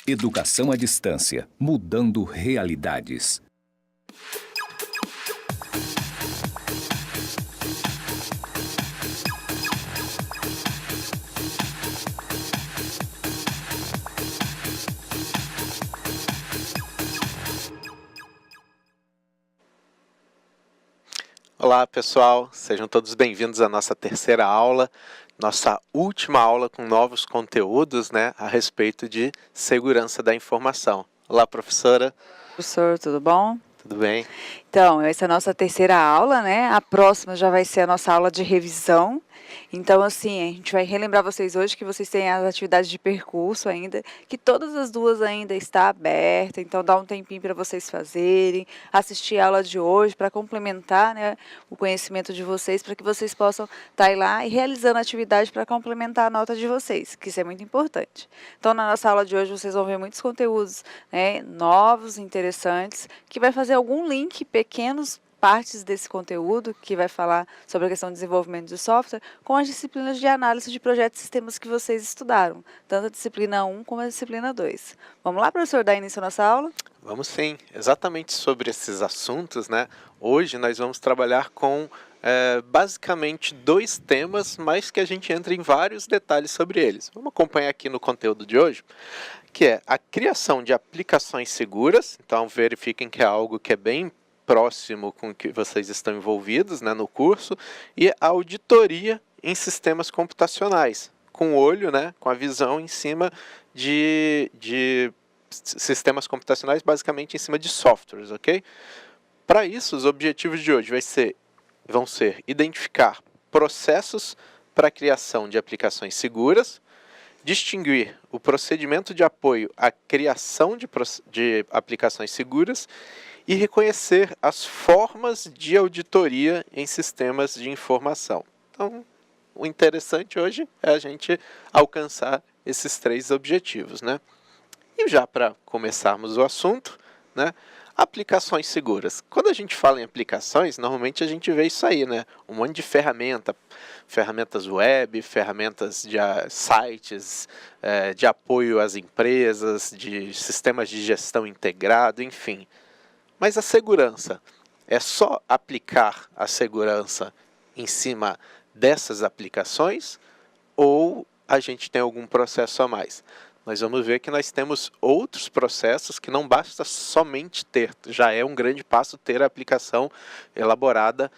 Educação à distância, mudando realidades. Olá pessoal, sejam todos bem-vindos à nossa terceira aula, nossa última aula com novos conteúdos, a respeito de segurança da informação. Olá professora. Professor, tudo bom? Tudo bem? Então, essa é a nossa terceira aula, A próxima já vai ser a nossa aula de revisão. Então, assim, a gente vai relembrar vocês hoje que vocês têm as atividades de percurso ainda, que todas as duas ainda está aberta, então dá um tempinho para vocês fazerem, assistir a aula de hoje para complementar, o conhecimento de vocês, para que vocês possam estar aí lá e realizando a atividade para complementar a nota de vocês, que isso é muito importante. Então, na nossa aula de hoje, vocês vão ver muitos conteúdos, novos, interessantes, que vai fazer algum link, pequenos partes desse conteúdo, que vai falar sobre a questão de desenvolvimento de software, com as disciplinas de análise de projetos e sistemas que vocês estudaram, tanto a disciplina 1 como a disciplina 2. Vamos lá, professor, dar início à nossa aula? Vamos sim, exatamente sobre esses assuntos, Hoje nós vamos trabalhar com basicamente dois temas, mas que a gente entra em vários detalhes sobre eles. Vamos acompanhar aqui no conteúdo de hoje, que é a criação de aplicações seguras. Então verifiquem que é algo que é bem próximo com o que vocês estão envolvidos no curso, e a auditoria em sistemas computacionais, com o olho, com a visão em cima de sistemas computacionais, basicamente em cima de softwares, ok? Para isso, os objetivos de hoje vão ser identificar processos para a criação de aplicações seguras, distinguir o procedimento de apoio à criação de aplicações seguras e reconhecer as formas de auditoria em sistemas de informação. Então, o interessante hoje é a gente alcançar esses três objetivos, E já para começarmos o assunto, aplicações seguras. Quando a gente fala em aplicações, normalmente a gente vê isso aí, Um monte de ferramentas web, ferramentas de sites, de apoio às empresas, de sistemas de gestão integrado, enfim. Mas a segurança, é só aplicar a segurança em cima dessas aplicações ou a gente tem algum processo a mais? Nós vamos ver que nós temos outros processos que não basta somente ter, já é um grande passo ter a aplicação elaborada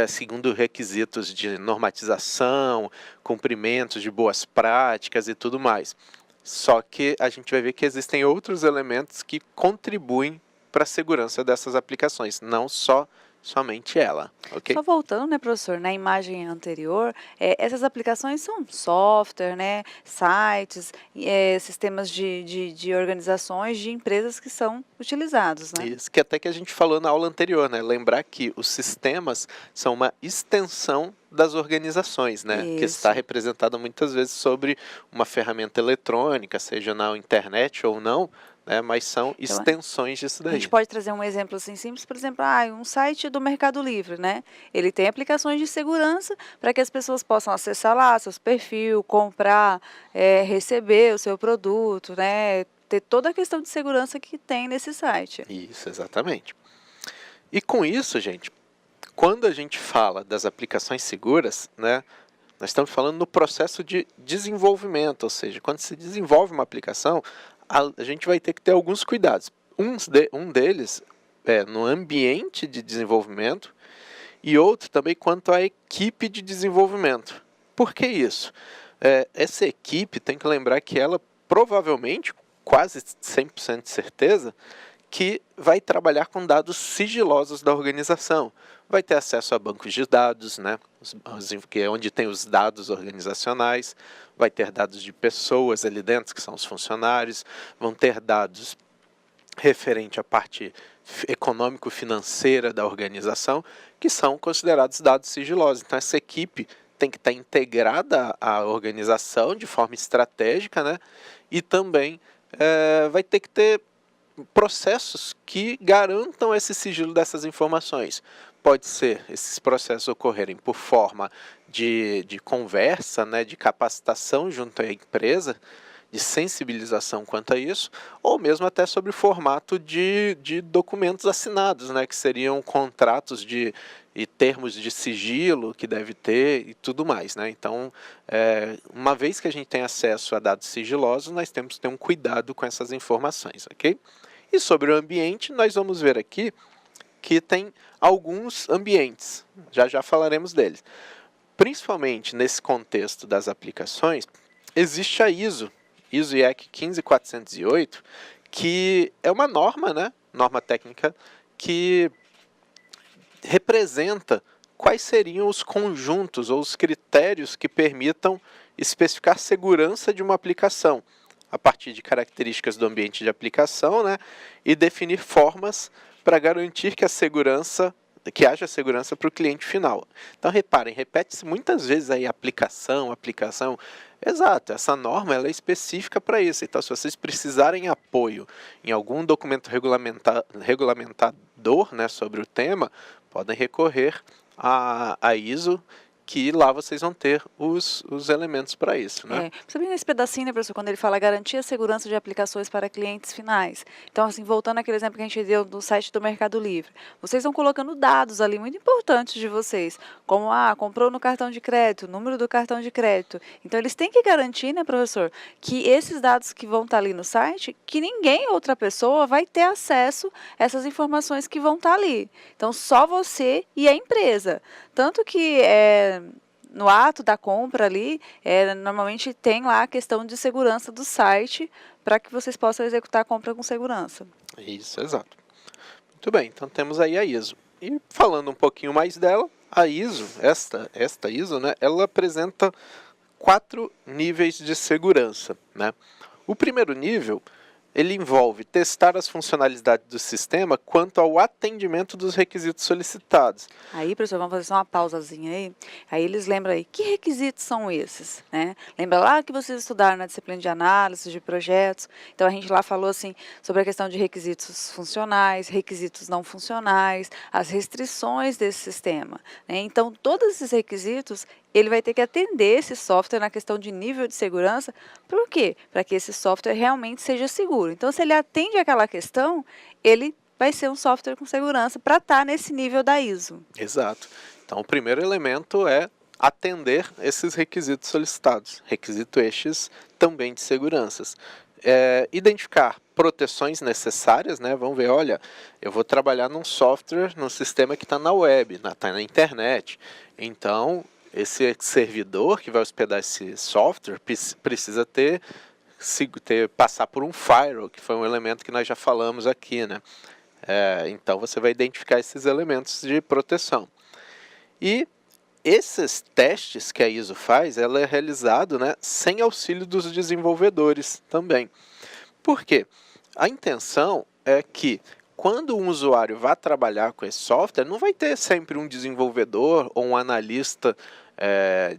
segundo requisitos de normatização, cumprimentos de boas práticas e tudo mais. Só que a gente vai ver que existem outros elementos que contribuem para a segurança dessas aplicações, não somente ela, ok? Só voltando, professor, na imagem anterior, essas aplicações são software, sites, sistemas de organizações, de empresas que são utilizados, Isso, que até que a gente falou na aula anterior, Lembrar que os sistemas são uma extensão das organizações, que está representada muitas vezes sobre uma ferramenta eletrônica, seja na internet ou não, mas são extensões disso daí. A gente pode trazer um exemplo assim simples, por exemplo, um site do Mercado Livre, Ele tem aplicações de segurança para que as pessoas possam acessar lá seus perfis, comprar, receber o seu produto, ter toda a questão de segurança que tem nesse site. Isso, exatamente. E com isso, gente, quando a gente fala das aplicações seguras, nós estamos falando no processo de desenvolvimento, ou seja, quando se desenvolve uma aplicação, a gente vai ter que ter alguns cuidados. Um deles é no ambiente de desenvolvimento e outro também quanto à equipe de desenvolvimento. Por que isso? Essa equipe tem que lembrar que ela provavelmente, quase 100% de certeza, que vai trabalhar com dados sigilosos da organização. Vai ter acesso a bancos de dados, que é onde tem os dados organizacionais, vai ter dados de pessoas ali dentro, que são os funcionários, vão ter dados referente à parte econômico-financeira da organização, que são considerados dados sigilosos. Então, essa equipe tem que estar integrada à organização de forma estratégica, e também vai ter que ter processos que garantam esse sigilo dessas informações. Pode ser esses processos ocorrerem por forma de conversa, de capacitação junto à empresa, de sensibilização quanto a isso, ou mesmo até sobre o formato de documentos assinados, né, que seriam contratos e termos de sigilo que deve ter e tudo mais, né? Então, uma vez que a gente tem acesso a dados sigilosos, nós temos que ter um cuidado com essas informações, ok? E sobre o ambiente, nós vamos ver aqui que tem alguns ambientes, já falaremos deles. Principalmente nesse contexto das aplicações, existe a ISO IEC 15408, que é uma norma, né? Norma técnica que representa quais seriam os conjuntos ou os critérios que permitam especificar segurança de uma aplicação, a partir de características do ambiente de aplicação, né, e definir formas para garantir que haja segurança para o cliente final. Então, reparem, repete-se muitas vezes aí aplicação. Exato, essa norma ela é específica para isso. Então, se vocês precisarem apoio em algum documento regulamentador, né, sobre o tema, podem recorrer à ISO, que lá vocês vão ter os elementos para isso, né? Você vê nesse pedacinho, né, professor, quando ele fala garantir a segurança de aplicações para clientes finais. Então, assim, voltando àquele exemplo que a gente deu do site do Mercado Livre, vocês estão colocando dados ali muito importantes de vocês, como, comprou no cartão de crédito, número do cartão de crédito. Então, eles têm que garantir, né, professor, que esses dados que vão estar ali no site, que ninguém, outra pessoa, vai ter acesso a essas informações que vão estar ali. Então, só você e a empresa. Tanto que no ato da compra ali, normalmente tem lá a questão de segurança do site para que vocês possam executar a compra com segurança. Isso, exato. Muito bem, então temos aí a ISO. E falando um pouquinho mais dela, a ISO, esta ISO, né, ela apresenta 4 níveis de segurança, né? O primeiro nível, ele envolve testar as funcionalidades do sistema quanto ao atendimento dos requisitos solicitados. Aí, professor, vamos fazer só uma pausazinha aí. Aí eles lembram aí, que requisitos são esses, né? Lembra lá que vocês estudaram na disciplina de análise de projetos? Então, a gente lá falou, assim, sobre a questão de requisitos funcionais, requisitos não funcionais, as restrições desse sistema, né? Então, todos esses requisitos, ele vai ter que atender esse software na questão de nível de segurança. Por quê? Para que esse software realmente seja seguro. Então, se ele atende aquela questão, ele vai ser um software com segurança para estar nesse nível da ISO. Exato. Então, o primeiro elemento é atender esses requisitos solicitados. Requisito estes também de seguranças. Identificar proteções necessárias, né? Vamos ver, olha, eu vou trabalhar num software, num sistema que está na web, está na internet. Então, esse servidor que vai hospedar esse software precisa passar por um firewall, que foi um elemento que nós já falamos aqui, né? Então, você vai identificar esses elementos de proteção. E esses testes que a ISO faz, ela é realizado, né, sem auxílio dos desenvolvedores também. Por quê? A intenção é que quando um usuário vai trabalhar com esse software, não vai ter sempre um desenvolvedor ou um analista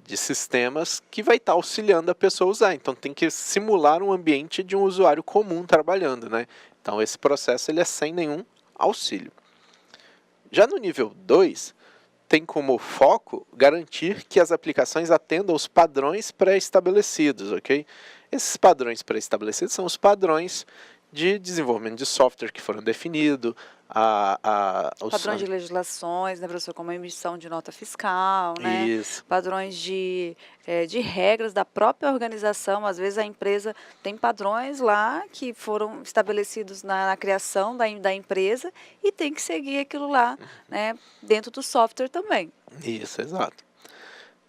de sistemas que vai estar auxiliando a pessoa a usar. Então, tem que simular um ambiente de um usuário comum trabalhando, né? Então, esse processo ele é sem nenhum auxílio. Já no nível 2, tem como foco garantir que as aplicações atendam os padrões pré-estabelecidos, ok? Esses padrões pré-estabelecidos são os padrões de desenvolvimento de software que foram definidos, padrões de legislações, né, professor, como a emissão de nota fiscal, né? Isso. Padrões de regras da própria organização. Às vezes a empresa tem padrões lá que foram estabelecidos na criação da empresa e tem que seguir aquilo lá, né, dentro do software também. Isso, exato.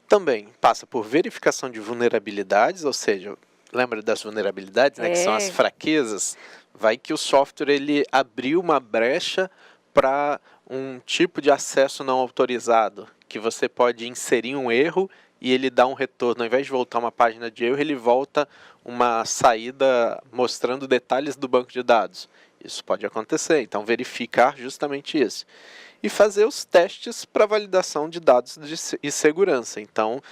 Também passa por verificação de vulnerabilidades, ou seja, lembra das vulnerabilidades, né, que são as fraquezas? Vai que o software ele abriu uma brecha para um tipo de acesso não autorizado, que você pode inserir um erro e ele dá um retorno. Ao invés de voltar uma página de erro, ele volta uma saída mostrando detalhes do banco de dados. Isso pode acontecer, então verificar justamente isso. E fazer os testes para validação de dados e segurança. Então,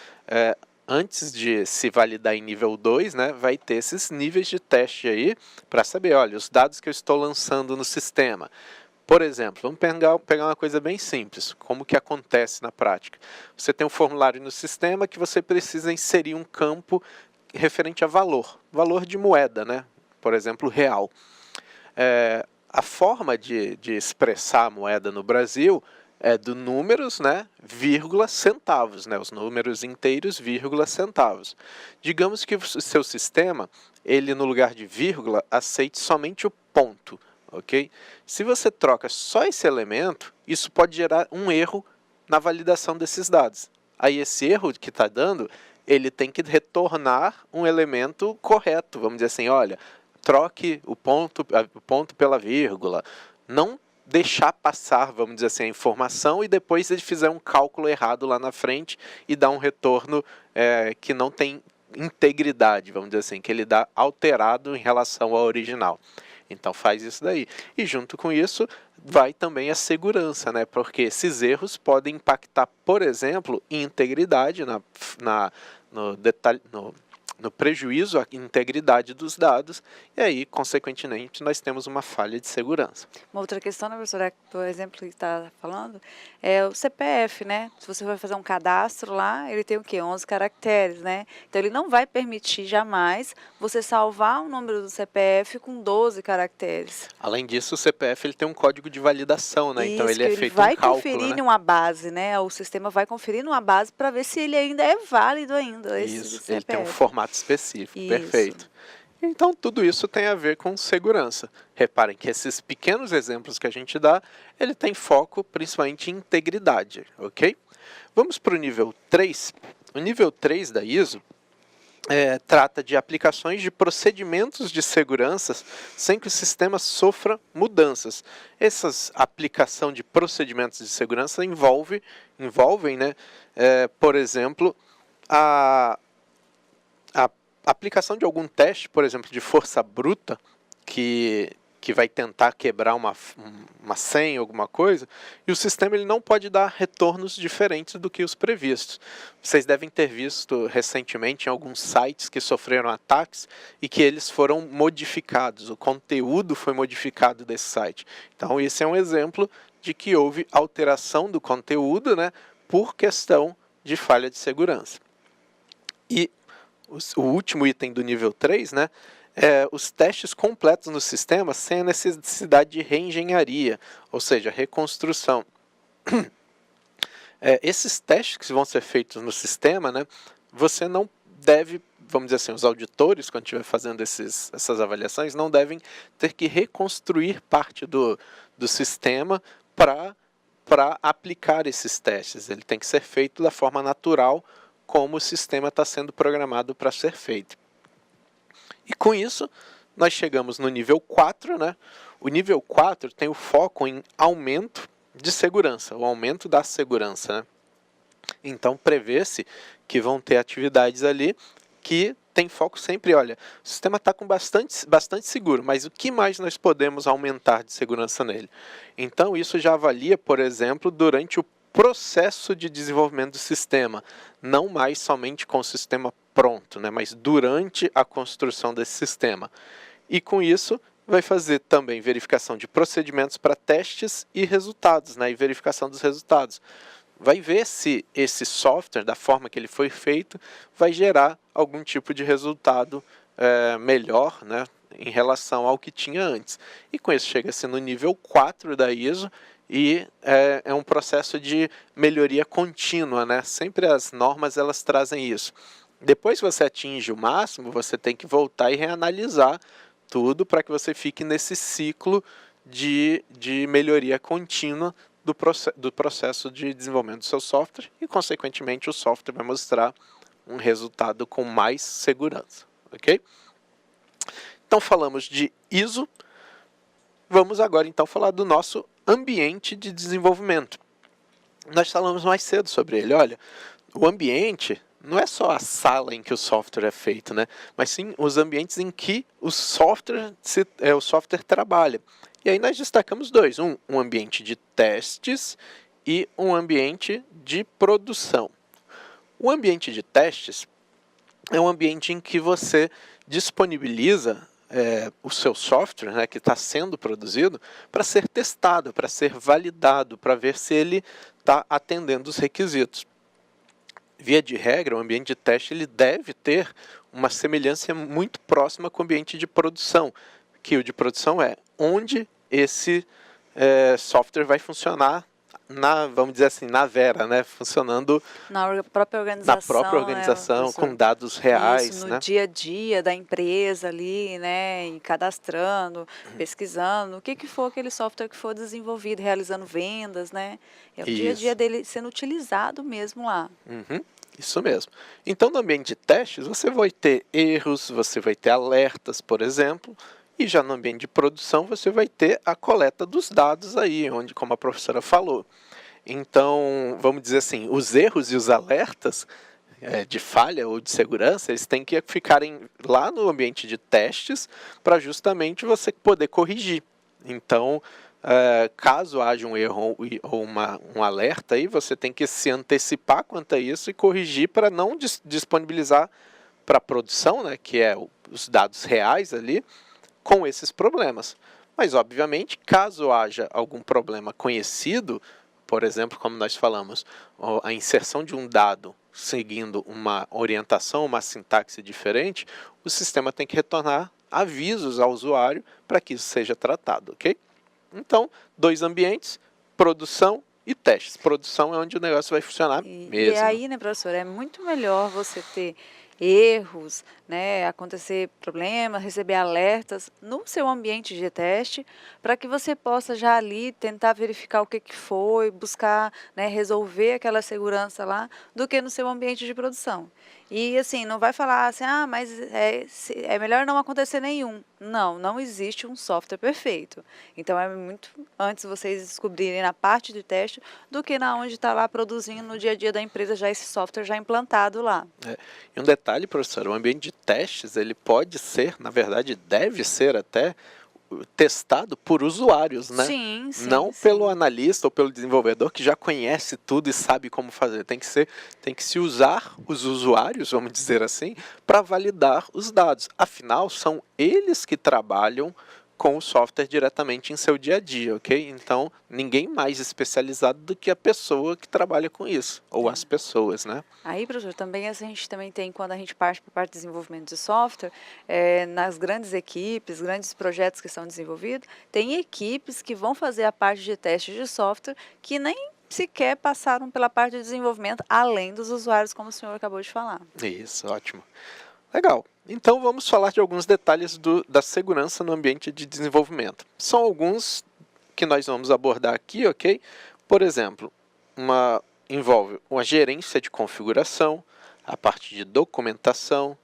antes de se validar em nível 2, né, vai ter esses níveis de teste aí para saber, olha, os dados que eu estou lançando no sistema. Por exemplo, vamos pegar uma coisa bem simples, como que acontece na prática. Você tem um formulário no sistema que você precisa inserir um campo referente a valor de moeda, né? Por exemplo, real. A forma de expressar a moeda no Brasil é do números, né, vírgula, centavos, né, os números inteiros, vírgula, centavos. Digamos que o seu sistema, ele no lugar de vírgula, aceite somente o ponto, ok? Se você troca só esse elemento, isso pode gerar um erro na validação desses dados. Aí esse erro que está dando, ele tem que retornar um elemento correto, vamos dizer assim, olha, troque o ponto pela vírgula, não deixar passar, vamos dizer assim, a informação e depois ele fizer um cálculo errado lá na frente e dar um retorno que não tem integridade, vamos dizer assim, que ele dá alterado em relação ao original. Então faz isso daí. E junto com isso vai também a segurança, né? Porque esses erros podem impactar, por exemplo, em integridade no prejuízo à integridade dos dados, e aí, consequentemente, nós temos uma falha de segurança. Uma outra questão, né, professora, por exemplo, que está falando, é o CPF, né? Se você vai fazer um cadastro lá, ele tem o quê? 11 caracteres, né? Então, ele não vai permitir jamais você salvar um número do CPF com 12 caracteres. Além disso, o CPF ele tem um código de validação, né? Isso, então, ele é feito vai um cálculo, conferir né? numa base, né? O sistema vai conferir numa base para ver se ele ainda é válido ainda, esse Isso, CPF. ele tem um formato específico, Isso. perfeito. Então, tudo isso tem a ver com segurança. Reparem que esses pequenos exemplos que a gente dá, ele tem foco principalmente em integridade, ok? Vamos para o nível 3. O nível 3 da ISO trata de aplicações de procedimentos de segurança sem que o sistema sofra mudanças. Essas aplicação de procedimentos de segurança envolvem, né, por exemplo, a aplicação de algum teste, por exemplo, de força bruta, que vai tentar quebrar uma senha, alguma coisa, e o sistema ele não pode dar retornos diferentes do que os previstos. Vocês devem ter visto recentemente em alguns sites que sofreram ataques e que eles foram modificados, o conteúdo foi modificado desse site. Então, esse é um exemplo de que houve alteração do conteúdo, né, por questão de falha de segurança. E o último item do nível 3, né, os testes completos no sistema sem a necessidade de reengenharia, ou seja, reconstrução. Esses testes que vão ser feitos no sistema, né, você não deve, vamos dizer assim, os auditores, quando estiver fazendo essas avaliações, não devem ter que reconstruir parte do sistema para aplicar esses testes. Ele tem que ser feito da forma natural, como o sistema está sendo programado para ser feito. E com isso, nós chegamos no nível 4, né? O nível 4 tem o foco em aumento de segurança, o aumento da segurança, né? Então, prevê-se que vão ter atividades ali que tem foco sempre, olha, o sistema está com bastante seguro, mas o que mais nós podemos aumentar de segurança nele? Então, isso já avalia, por exemplo, durante o processo de desenvolvimento do sistema, não mais somente com o sistema pronto, né, mas durante a construção desse sistema. E com isso, vai fazer também verificação de procedimentos para testes e resultados, né, e verificação dos resultados. Vai ver se esse software, da forma que ele foi feito, vai gerar algum tipo de resultado melhor, né, em relação ao que tinha antes. E com isso chega-se no nível 4 da ISO, e é um processo de melhoria contínua, né? Sempre as normas elas trazem isso. Depois que você atinge o máximo, você tem que voltar e reanalisar tudo para que você fique nesse ciclo de melhoria contínua do processo de desenvolvimento do seu software e, consequentemente, o software vai mostrar um resultado com mais segurança. Ok? Então, falamos de ISO. Vamos agora, então, falar do nosso ambiente de desenvolvimento. Nós falamos mais cedo sobre ele. Olha, o ambiente não é só a sala em que o software é feito, né? Mas sim os ambientes em que o software trabalha. E aí nós destacamos dois. Um ambiente de testes e um ambiente de produção. O ambiente de testes é um ambiente em que você disponibiliza o seu software, né, que está sendo produzido, para ser testado, para ser validado, para ver se ele está atendendo os requisitos. via de regra, o ambiente de teste ele deve ter uma semelhança muito próxima com o ambiente de produção, que o de produção é onde esse software vai funcionar vamos dizer assim, na vera, né? Funcionando própria organização, né, com dados reais. Isso, no né? dia a dia da empresa ali, né? E cadastrando, pesquisando, o que for aquele software que for desenvolvido, realizando vendas, né? É o dia a dia dele sendo utilizado mesmo lá. Isso mesmo. Então, no ambiente de testes, você vai ter erros, você vai ter alertas, por exemplo, e já no ambiente de produção você vai ter a coleta dos dados aí, onde, como a professora falou. Então, vamos dizer assim, os erros e os alertas de falha ou de segurança, eles têm que ficarem lá no ambiente de testes para justamente você poder corrigir. Então, caso haja um erro ou um alerta, aí, você tem que se antecipar quanto a isso e corrigir para não disponibilizar para a produção, né, que é os dados reais ali, com esses problemas. Mas, obviamente, caso haja algum problema conhecido, por exemplo, como nós falamos, a inserção de um dado seguindo uma orientação, uma sintaxe diferente, o sistema tem que retornar avisos ao usuário para que isso seja tratado, ok? Então, 2 ambientes, produção e testes. Produção é onde o negócio vai funcionar mesmo. E aí, né, professor, é muito melhor você ter erros, né, acontecer problemas, receber alertas no seu ambiente de teste, para que você possa já ali tentar verificar o que foi, buscar, né, resolver aquela segurança lá, do que no seu ambiente de produção. E assim, não vai falar assim, mas é melhor não acontecer nenhum. Não, não existe um software perfeito. Então é muito antes vocês descobrirem na parte de teste do que na onde está lá produzindo no dia a dia da empresa já esse software já implantado lá. E um detalhe, professor, o ambiente de testes, ele pode ser, na verdade, deve ser até testado por usuários, né? Sim, não pelo analista ou pelo desenvolvedor que já conhece tudo e sabe como fazer. Tem que se usar os usuários, vamos dizer assim, para validar os dados. Afinal, são eles que trabalham com o software diretamente em seu dia a dia, ok? Então, ninguém mais especializado do que a pessoa que trabalha com isso, ou as pessoas, né? Aí, professor, também a gente também tem, quando a gente parte para a parte de desenvolvimento de software, nas grandes equipes, grandes projetos que são desenvolvidos, tem equipes que vão fazer a parte de teste de software que nem sequer passaram pela parte de desenvolvimento, além dos usuários, como o senhor acabou de falar. Isso, ótimo. Legal. Então, vamos falar de alguns detalhes da segurança no ambiente de desenvolvimento. São alguns que nós vamos abordar aqui, ok? Por exemplo, envolve uma gerência de configuração, a parte de documentação,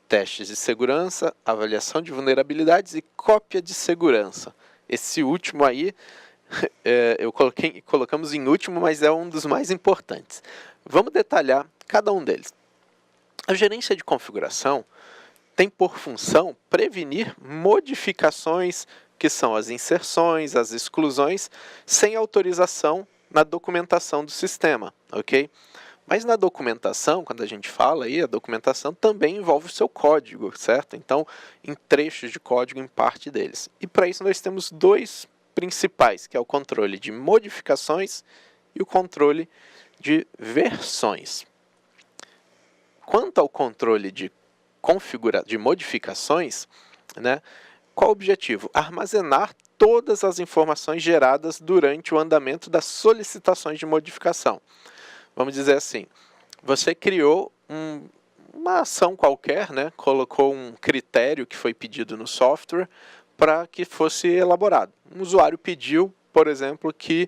testes de segurança, avaliação de vulnerabilidades e cópia de segurança. Esse último aí, colocamos em último, mas é um dos mais importantes. Vamos detalhar cada um deles. A gerência de configuração tem por função prevenir modificações, que são as inserções, as exclusões, sem autorização na documentação do sistema, ok? Mas na documentação, quando a gente fala aí, a documentação também envolve o seu código, certo? Então, em trechos de código, em parte deles. E para isso nós temos 2 principais, que é o controle de modificações e o controle de versões. Quanto ao controle de modificações, né, qual o objetivo? Armazenar todas as informações geradas durante o andamento das solicitações de modificação. Vamos dizer assim, você criou uma ação qualquer, né, colocou um critério que foi pedido no software para que fosse elaborado. Um usuário pediu, por exemplo, que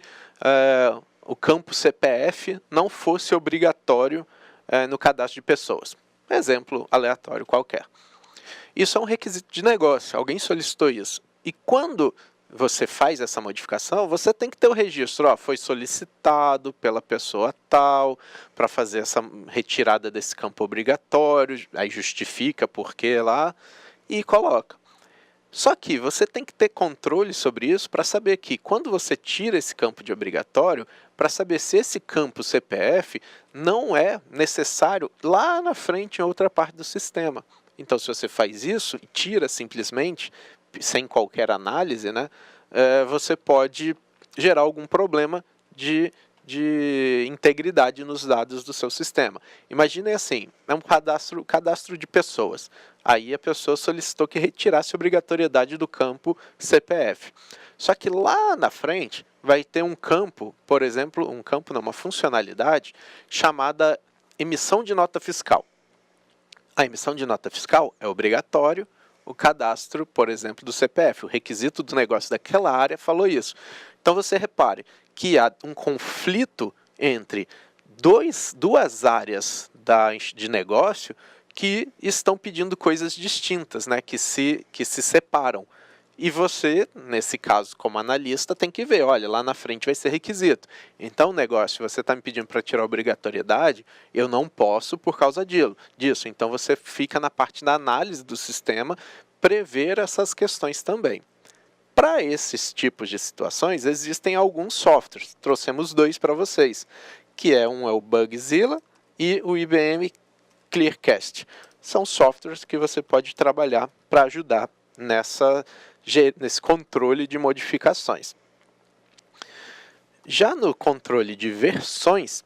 o campo CPF não fosse obrigatório no cadastro de pessoas. Exemplo aleatório qualquer. Isso é um requisito de negócio, alguém solicitou isso. E quando você faz essa modificação, você tem que ter o registro. Foi solicitado pela pessoa tal para fazer essa retirada desse campo obrigatório, aí justifica por que lá e coloca. Só que você tem que ter controle sobre isso para saber que quando você tira esse campo de obrigatório, para saber se esse campo CPF não é necessário lá na frente em outra parte do sistema. Então, se você faz isso e tira simplesmente, sem qualquer análise, né, você pode gerar algum problema de de integridade nos dados do seu sistema. Imaginem assim, é um cadastro de pessoas. Aí a pessoa solicitou que retirasse a obrigatoriedade do campo CPF. Só que lá na frente vai ter um campo, por exemplo, uma funcionalidade chamada emissão de nota fiscal. A emissão de nota fiscal é obrigatório, o cadastro, por exemplo, do CPF, o requisito do negócio daquela área falou isso. Então você repare que há um conflito entre duas áreas de negócio que estão pedindo coisas distintas, né, que se separam. E você, nesse caso, como analista, tem que ver, olha, lá na frente vai ser requisito. Então, o negócio, você está me pedindo para tirar a obrigatoriedade, eu não posso por causa disso. Então, você fica na parte da análise do sistema, prever essas questões também. Para esses tipos de situações, existem alguns softwares. Trouxemos 2 para vocês, que é o Bugzilla e o IBM Clearcast. São softwares que você pode trabalhar para ajudar nesse controle de modificações. Já no controle de versões,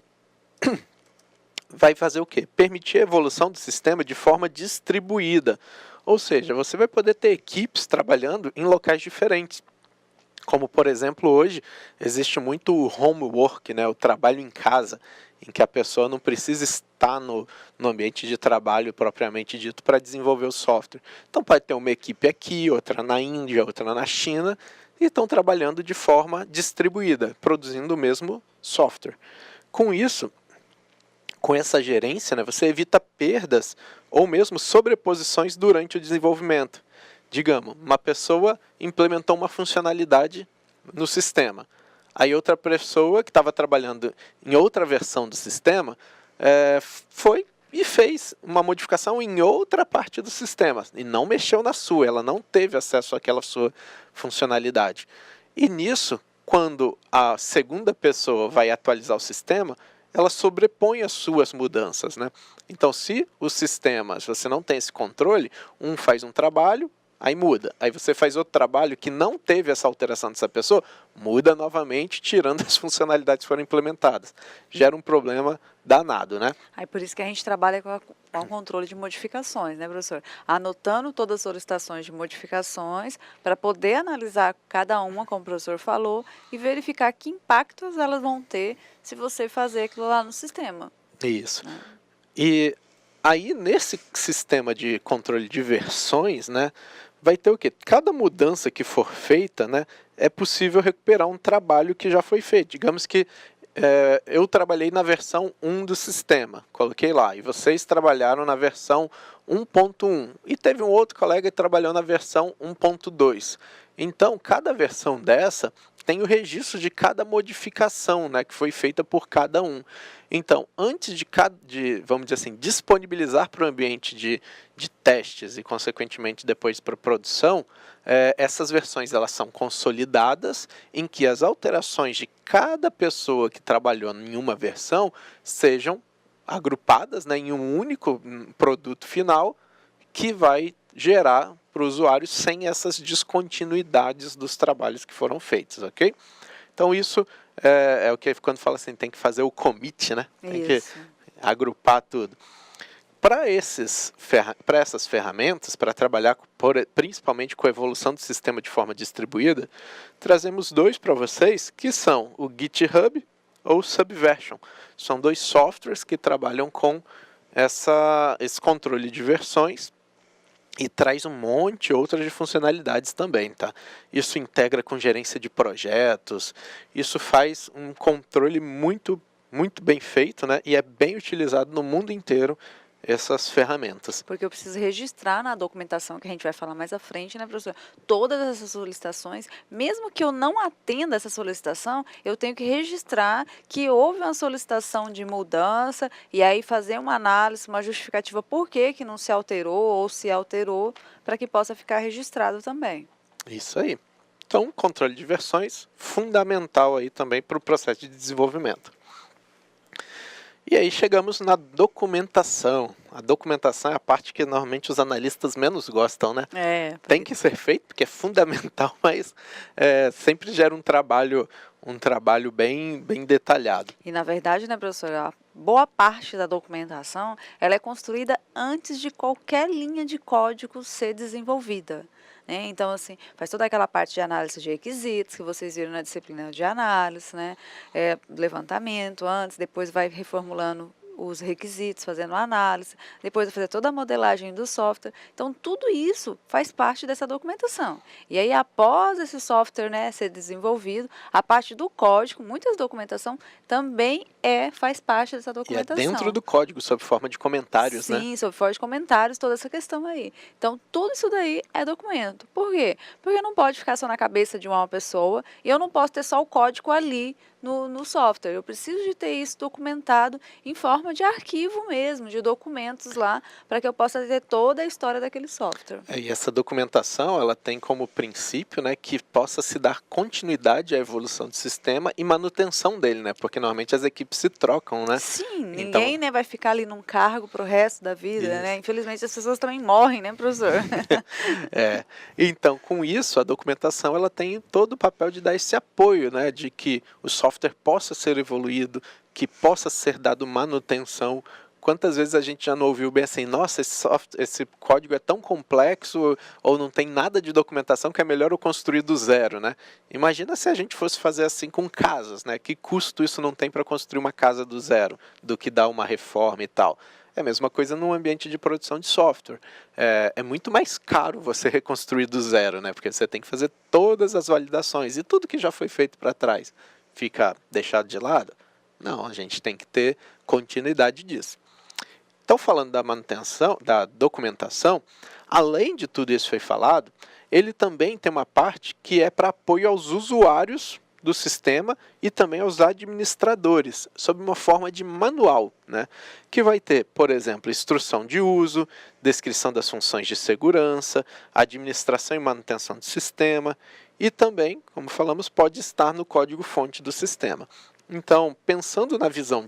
vai fazer o quê? Permitir a evolução do sistema de forma distribuída. Ou seja, você vai poder ter equipes trabalhando em locais diferentes. Como, por exemplo, hoje existe muito o homework, né, o trabalho em casa, em que a pessoa não precisa estar no ambiente de trabalho propriamente dito para desenvolver o software. Então pode ter uma equipe aqui, outra na Índia, outra na China, e estão trabalhando de forma distribuída, produzindo o mesmo software. Com isso, com essa gerência, né, você evita perdas ou mesmo sobreposições durante o desenvolvimento. Digamos, uma pessoa implementou uma funcionalidade no sistema. Aí outra pessoa que estava trabalhando em outra versão do sistema foi e fez uma modificação em outra parte do sistema e não mexeu na sua, ela não teve acesso àquela sua funcionalidade. E nisso, quando a segunda pessoa vai atualizar o sistema, ela sobrepõe as suas mudanças, né? Então, se você não tem esse controle, um faz um trabalho, aí muda. Aí você faz outro trabalho que não teve essa alteração dessa pessoa, muda novamente, tirando as funcionalidades que foram implementadas. Gera um problema danado, né? Aí por isso que a gente trabalha com o controle de modificações, né, professor? Anotando todas as solicitações de modificações para poder analisar cada uma, como o professor falou, e verificar que impactos elas vão ter se você fazer aquilo lá no sistema. Isso. Né? E aí, nesse sistema de controle de versões, né, vai ter o quê? Cada mudança que for feita, né, é possível recuperar um trabalho que já foi feito. Digamos que eu trabalhei na versão 1 do sistema, coloquei lá, e vocês trabalharam na versão 1.1, e teve um outro colega que trabalhou na versão 1.2. Então, cada versão dessa tem o registro de cada modificação, né, que foi feita por cada um. Então, antes de vamos dizer assim, disponibilizar para o ambiente de testes e, consequentemente, depois para produção, essas versões elas são consolidadas, em que as alterações de cada pessoa que trabalhou em uma versão sejam agrupadas, né, em um único produto final que vai gerar para o usuário sem essas descontinuidades dos trabalhos que foram feitos, ok? Então isso é o que quando fala assim, tem que fazer o commit, né? Tem que agrupar tudo. Para essas ferramentas, para trabalhar principalmente com a evolução do sistema de forma distribuída, trazemos 2 para vocês, que são o GitHub ou Subversion. São 2 softwares que trabalham com esse controle de versões e traz um monte de outras funcionalidades também, tá? Isso integra com gerência de projetos, isso faz um controle muito, muito bem feito, né? E é bem utilizado no mundo inteiro essas ferramentas. Porque eu preciso registrar na documentação, que a gente vai falar mais à frente, né, professor? Todas essas solicitações, mesmo que eu não atenda essa solicitação, eu tenho que registrar que houve uma solicitação de mudança e aí fazer uma análise, uma justificativa por que não se alterou ou se alterou, para que possa ficar registrado também. Isso aí. Então, controle de versões, fundamental aí também para o processo de desenvolvimento. E aí chegamos na documentação, A documentação é a parte que normalmente os analistas menos gostam, né? Tem que ser feito, porque é fundamental, mas sempre gera um trabalho bem detalhado. E na verdade, né, professora, boa parte da documentação ela é construída antes de qualquer linha de código ser desenvolvida. Né? Então, assim, faz toda aquela parte de análise de requisitos que vocês viram na disciplina de análise, né? Levantamento antes, depois vai reformulando os requisitos, fazendo a análise, depois vai fazer toda a modelagem do software. Então, tudo isso faz parte dessa documentação. E aí, após esse software, né, ser desenvolvido, a parte do código, muitas documentação também faz parte dessa documentação. E é dentro do código, sob forma de comentários, né? Sim, sob forma de comentários, toda essa questão aí. Então, tudo isso daí é documento. Por quê? Porque não pode ficar só na cabeça de uma pessoa e eu não posso ter só o código ali no software. Eu preciso de ter isso documentado em forma de arquivo mesmo, de documentos lá, para que eu possa ter toda a história daquele software. E essa documentação, ela tem como princípio, né, que possa se dar continuidade à evolução do sistema e manutenção dele, né? Porque normalmente as equipes se trocam, né? Sim, ninguém, né, vai ficar ali num cargo pro resto da vida, né? Infelizmente as pessoas também morrem, né, professor? Então, com isso, a documentação ela tem todo o papel de dar esse apoio, né, de que o software possa ser evoluído, que possa ser dado manutenção. Quantas vezes a gente já não ouviu bem assim, nossa, esse código é tão complexo ou não tem nada de documentação que é melhor eu construir do zero, né? Imagina se a gente fosse fazer assim com casas, né? Que custo isso não tem para construir uma casa do zero, do que dar uma reforma e tal. É a mesma coisa num ambiente de produção de software. É muito mais caro você reconstruir do zero, né? Porque você tem que fazer todas as validações e tudo que já foi feito para trás fica deixado de lado? Não, a gente tem que ter continuidade disso. Então, falando da manutenção, da documentação, além de tudo isso foi falado, ele também tem uma parte que é para apoio aos usuários do sistema e também aos administradores, sob uma forma de manual, né? Que vai ter, por exemplo, instrução de uso, descrição das funções de segurança, administração e manutenção do sistema e também, como falamos, pode estar no código-fonte do sistema. Então, pensando na visão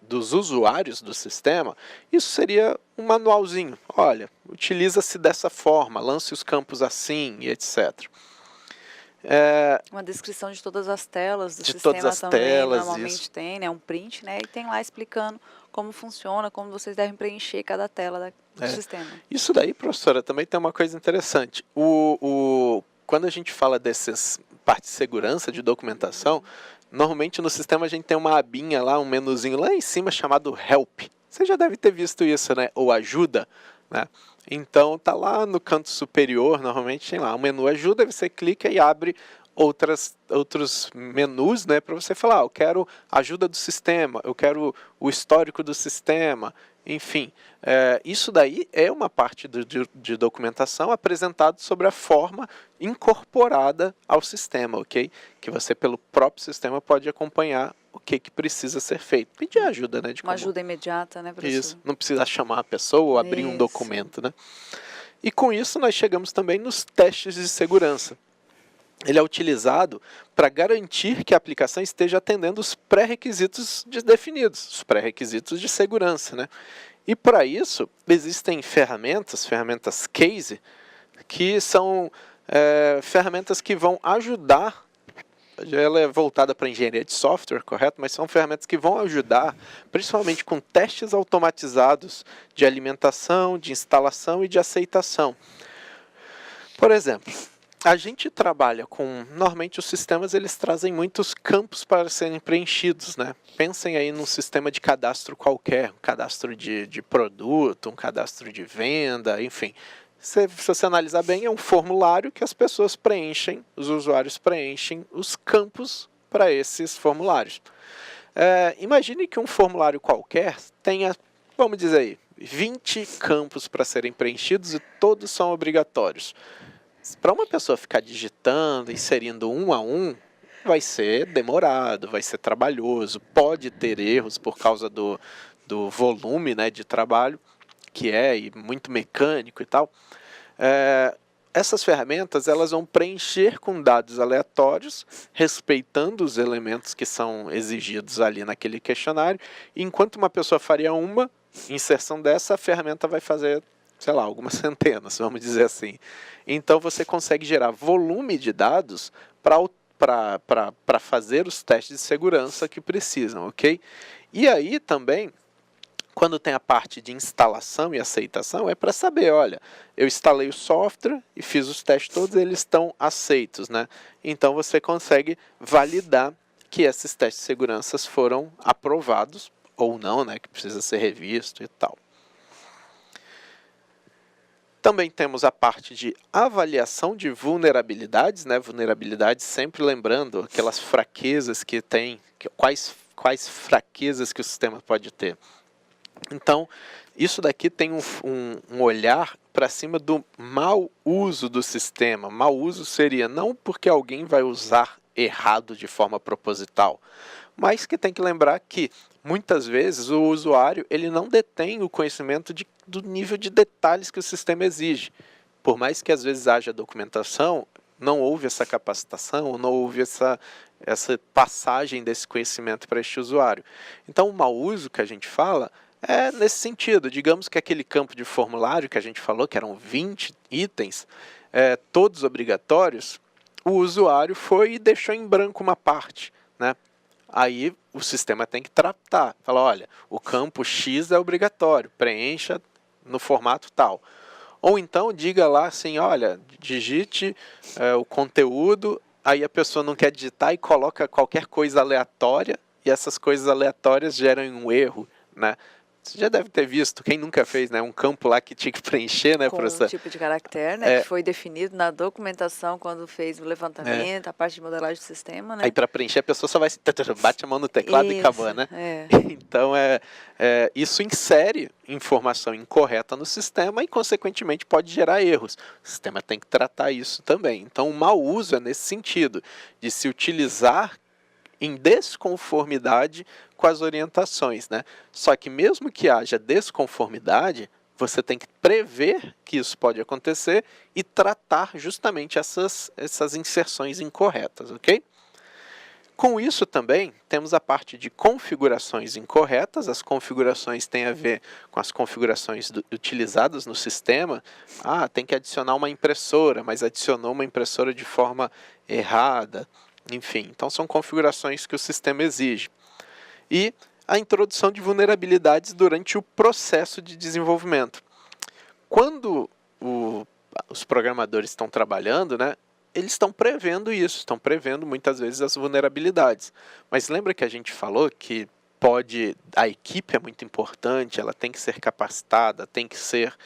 dos usuários do sistema, isso seria um manualzinho. Olha, utiliza-se dessa forma, lance os campos assim e etc. Uma descrição de todas as telas do de sistema todas as também, telas, normalmente isso. tem, né, um print, né, e tem lá explicando como funciona, como vocês devem preencher cada tela do sistema. Isso daí, professora, também tem uma coisa interessante. Quando a gente fala dessas partes de segurança, de documentação, normalmente no sistema a gente tem uma abinha lá, um menuzinho lá em cima chamado Help. Você já deve ter visto isso, né? Ou Ajuda, né? Então, tá lá no canto superior, normalmente tem lá um menu Ajuda, você clica e abre outros menus, né? Para você falar, eu quero ajuda do sistema, eu quero o histórico do sistema, enfim. Isso daí é uma parte de documentação apresentado sobre a forma incorporada ao sistema, ok? Que você, pelo próprio sistema, pode acompanhar o que precisa ser feito. Pedir ajuda, né? Uma ajuda imediata, né, professor? Isso, não precisa chamar a pessoa ou abrir um documento, né? E com isso nós chegamos também nos testes de segurança. Ele é utilizado para garantir que a aplicação esteja atendendo os pré-requisitos definidos, os pré-requisitos de segurança, né? E para isso existem ferramentas case, que são ferramentas que vão ajudar. Ela é voltada para engenharia de software, correto? Mas são ferramentas que vão ajudar, principalmente com testes automatizados de alimentação, de instalação e de aceitação. Por exemplo, a gente trabalha normalmente os sistemas eles trazem muitos campos para serem preenchidos, né? Pensem aí num sistema de cadastro qualquer, um cadastro de produto, um cadastro de venda, enfim. Se você analisar bem, é um formulário que as pessoas preenchem, os usuários preenchem os campos para esses formulários. Imagine que um formulário qualquer tenha, vamos dizer aí, 20 campos para serem preenchidos e todos são obrigatórios. Para uma pessoa ficar digitando, inserindo um a um, vai ser demorado, vai ser trabalhoso, pode ter erros por causa do volume, né, de trabalho, que e muito mecânico e tal. Essas ferramentas elas vão preencher com dados aleatórios, respeitando os elementos que são exigidos ali naquele questionário, e enquanto uma pessoa faria uma, inserção dessa, a ferramenta vai fazer, sei lá, algumas centenas, vamos dizer assim. Então você consegue gerar volume de dados para fazer os testes de segurança que precisam, ok? E aí também, quando tem a parte de instalação e aceitação, é para saber, olha, eu instalei o software e fiz os testes todos, eles estão aceitos, né? Então você consegue validar que esses testes de segurança foram aprovados ou não, né? Que precisa ser revisto e tal. Também temos a parte de avaliação de vulnerabilidades, né? Vulnerabilidades, sempre lembrando aquelas fraquezas que tem, quais fraquezas que o sistema pode ter. Então, isso daqui tem um olhar para cima do mau uso do sistema. Mau uso seria não porque alguém vai usar errado de forma proposital, mas que tem que lembrar que, muitas vezes, o usuário ele não detém o conhecimento do nível de detalhes que o sistema exige. Por mais que às vezes haja documentação, não houve essa capacitação, não houve essa passagem desse conhecimento para este usuário. Então, o mau uso que a gente fala é nesse sentido. Digamos que aquele campo de formulário que a gente falou, que eram 20 itens, todos obrigatórios, o usuário foi e deixou em branco uma parte, né? Aí o sistema tem que tratar, fala, olha, o campo X é obrigatório, preencha no formato tal. Ou então diga lá assim, olha, digite o conteúdo, aí a pessoa não quer digitar e coloca qualquer coisa aleatória, e essas coisas aleatórias geram um erro, né? Você já deve ter visto, quem nunca fez, né, um campo lá que tinha que preencher, né, com um tipo de caractere, né, que foi definido na documentação quando fez o levantamento, a parte de modelagem do sistema, né? Aí para preencher a pessoa só vai bate a mão no teclado e acabou, né? Então isso insere informação incorreta no sistema e consequentemente pode gerar erros. O sistema tem que tratar isso também. Então o mau uso é nesse sentido, de se utilizar em desconformidade com as orientações, né? Só que mesmo que haja desconformidade, você tem que prever que isso pode acontecer e tratar justamente essas inserções incorretas, ok? Com isso também, temos a parte de configurações incorretas. As configurações têm a ver com as configurações utilizadas no sistema. Tem que adicionar uma impressora, mas adicionou uma impressora de forma errada. Enfim, então são configurações que o sistema exige. E a introdução de vulnerabilidades durante o processo de desenvolvimento. Quando os programadores estão trabalhando, né, eles estão prevendo isso, estão prevendo muitas vezes as vulnerabilidades. Mas lembra que a gente falou que a equipe é muito importante, ela tem que ser capacitada, tem que ser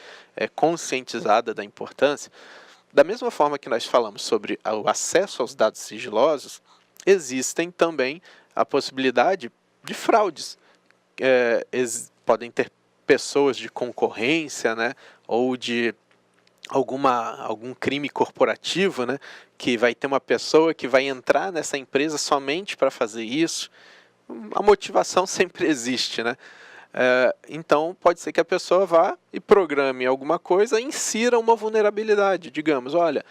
conscientizada da importância. Da mesma forma que nós falamos sobre o acesso aos dados sigilosos, existem também a possibilidade de fraudes. Podem ter pessoas de concorrência, né, ou de algum crime corporativo, né, que vai ter uma pessoa que vai entrar nessa empresa somente para fazer isso. A motivação sempre existe, né? Então, pode ser que a pessoa vá e programe alguma coisa e insira uma vulnerabilidade. Digamos, olha,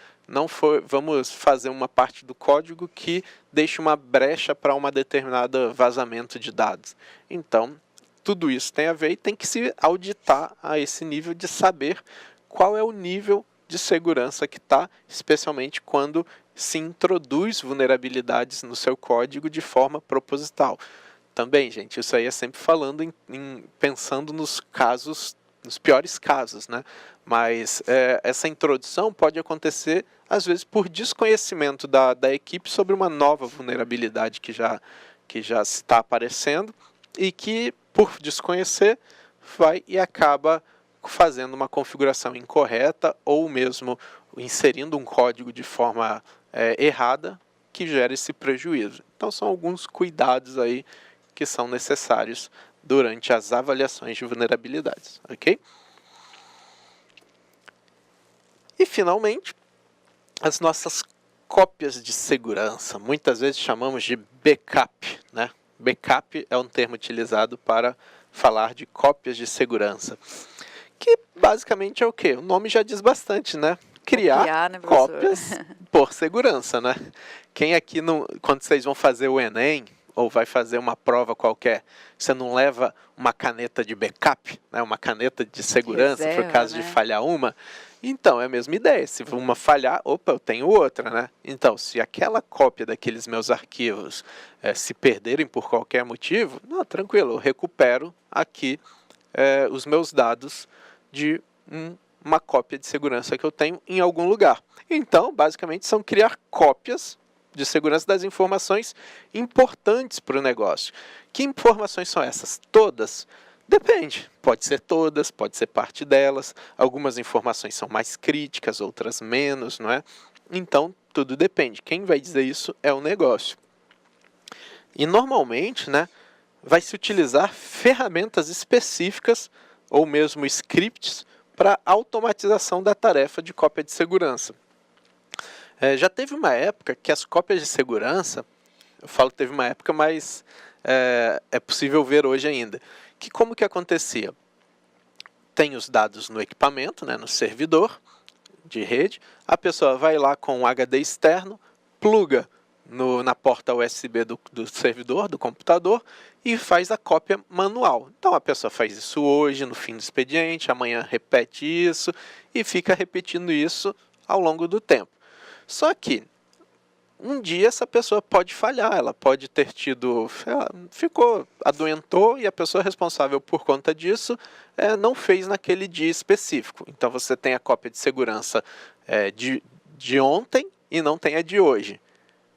vamos fazer uma parte do código que deixe uma brecha para uma determinada vazamento de dados. Então, tudo isso tem a ver e tem que se auditar a esse nível de saber qual é o nível de segurança que está, especialmente quando se introduz vulnerabilidades no seu código de forma proposital. Também, gente, isso aí é sempre falando pensando nos piores casos, né? Mas essa introdução pode acontecer, às vezes, por desconhecimento da equipe sobre uma nova vulnerabilidade que já está aparecendo e que, por desconhecer, vai e acaba fazendo uma configuração incorreta ou mesmo inserindo um código de forma errada que gera esse prejuízo. Então, são alguns cuidados aí que são necessários durante as avaliações de vulnerabilidades, ok? E, finalmente, as nossas cópias de segurança. Muitas vezes chamamos de backup, né? Backup é um termo utilizado para falar de cópias de segurança. Que basicamente é o quê? O nome já diz bastante, né? Criar, né, cópias por segurança, né? Quem aqui, quando vocês vão fazer o Enem, ou vai fazer uma prova qualquer, você não leva uma caneta de backup, né? Uma caneta de segurança, Reserva, por caso né? de falhar uma. Então, é a mesma ideia. Se uma falhar, opa, eu tenho outra, né? Então, se aquela cópia daqueles meus arquivos se perderem por qualquer motivo, não, tranquilo, eu recupero aqui os meus dados de uma cópia de segurança que eu tenho em algum lugar. Então, basicamente, são criar cópias de segurança das informações importantes para o negócio. Que informações são essas? Todas? Depende. Pode ser todas, pode ser parte delas. Algumas informações são mais críticas, outras menos, não é? Então, tudo depende. Quem vai dizer isso é o negócio. E, normalmente, né, vai se utilizar ferramentas específicas ou mesmo scripts para automatização da tarefa de cópia de segurança. Já teve uma época que as cópias de segurança, eu falo que teve uma época, mas é possível ver hoje ainda, que como que acontecia? Tem os dados no equipamento, né, no servidor de rede, a pessoa vai lá com um HD externo, pluga na porta USB do servidor, do computador, e faz a cópia manual. Então a pessoa faz isso hoje, no fim do expediente, amanhã repete isso, e fica repetindo isso ao longo do tempo. Só que, um dia essa pessoa pode falhar, ela pode ter adoentou e a pessoa responsável por conta disso não fez naquele dia específico. Então você tem a cópia de segurança de ontem e não tem a de hoje.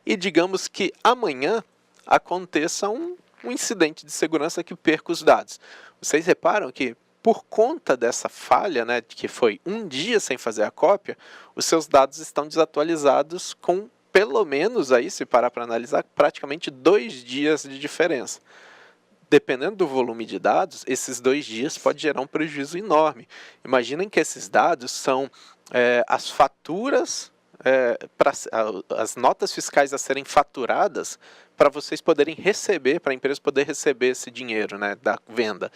E digamos que amanhã aconteça um incidente de segurança que perca os dados. Vocês reparam que por conta dessa falha, né, que foi um dia sem fazer a cópia, os seus dados estão desatualizados com pelo menos, aí, se parar para analisar, praticamente 2 dias de diferença. Dependendo do volume de dados, esses 2 dias pode gerar um prejuízo enorme. Imaginem que esses dados são as faturas, as notas fiscais a serem faturadas para vocês poderem receber, para a empresa poder receber esse dinheiro, né, da venda.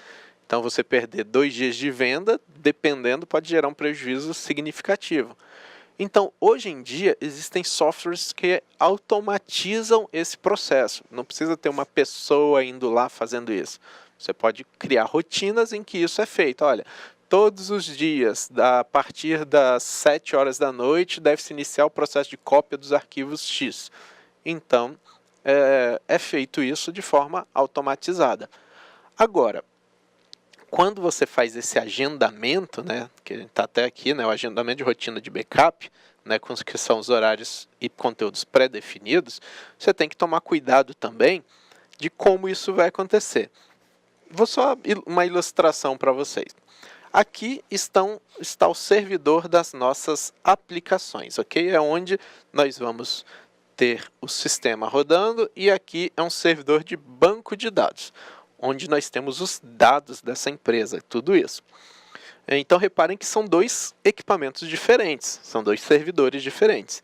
Então, você perder 2 dias de venda, dependendo, pode gerar um prejuízo significativo. Então, hoje em dia, existem softwares que automatizam esse processo. Não precisa ter uma pessoa indo lá fazendo isso. Você pode criar rotinas em que isso é feito. Olha, todos os dias, a partir das 7 horas da noite, deve-se iniciar o processo de cópia dos arquivos X. Então, é feito isso de forma automatizada. Agora, quando você faz esse agendamento, né, que a gente está até aqui, né, o agendamento de rotina de backup, né, com que são os horários e conteúdos pré-definidos, você tem que tomar cuidado também de como isso vai acontecer. Vou só uma ilustração para vocês. Aqui está o servidor das nossas aplicações, ok? É onde nós vamos ter o sistema rodando e aqui é um servidor de banco de dados, onde nós temos os dados dessa empresa, tudo isso. Então, reparem que são 2 equipamentos diferentes, são 2 servidores diferentes.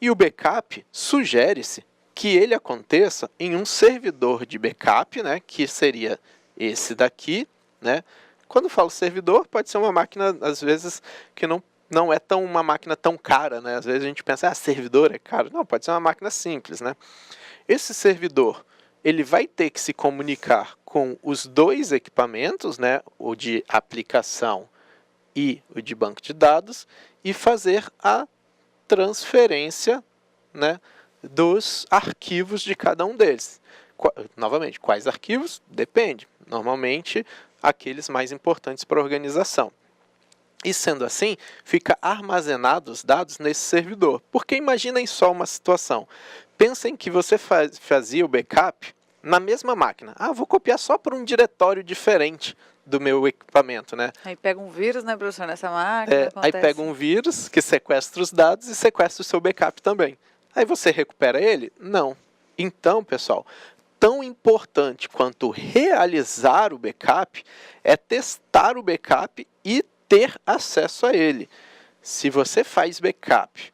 E o backup, sugere-se que ele aconteça em um servidor de backup, né, que seria esse daqui, né? Quando eu falo servidor, pode ser uma máquina, às vezes, que não é uma máquina tão cara, né? Às vezes a gente pensa, servidor é caro. Não, pode ser uma máquina simples, né? Esse servidor, ele vai ter que se comunicar com os 2 equipamentos, né, o de aplicação e o de banco de dados, e fazer a transferência, né, dos arquivos de cada um deles. Novamente, quais arquivos? Depende. Normalmente, aqueles mais importantes para a organização. E sendo assim, fica armazenados os dados nesse servidor. Porque imaginem só uma situação. Pensem que você fazia o backup na mesma máquina. Vou copiar só para um diretório diferente do meu equipamento, né? Aí pega um vírus, né, professor, nessa máquina. Aí pega um vírus que sequestra os dados e sequestra o seu backup também. Aí você recupera ele? Não. Então, pessoal, tão importante quanto realizar o backup é testar o backup e ter acesso a ele. Se você faz backup,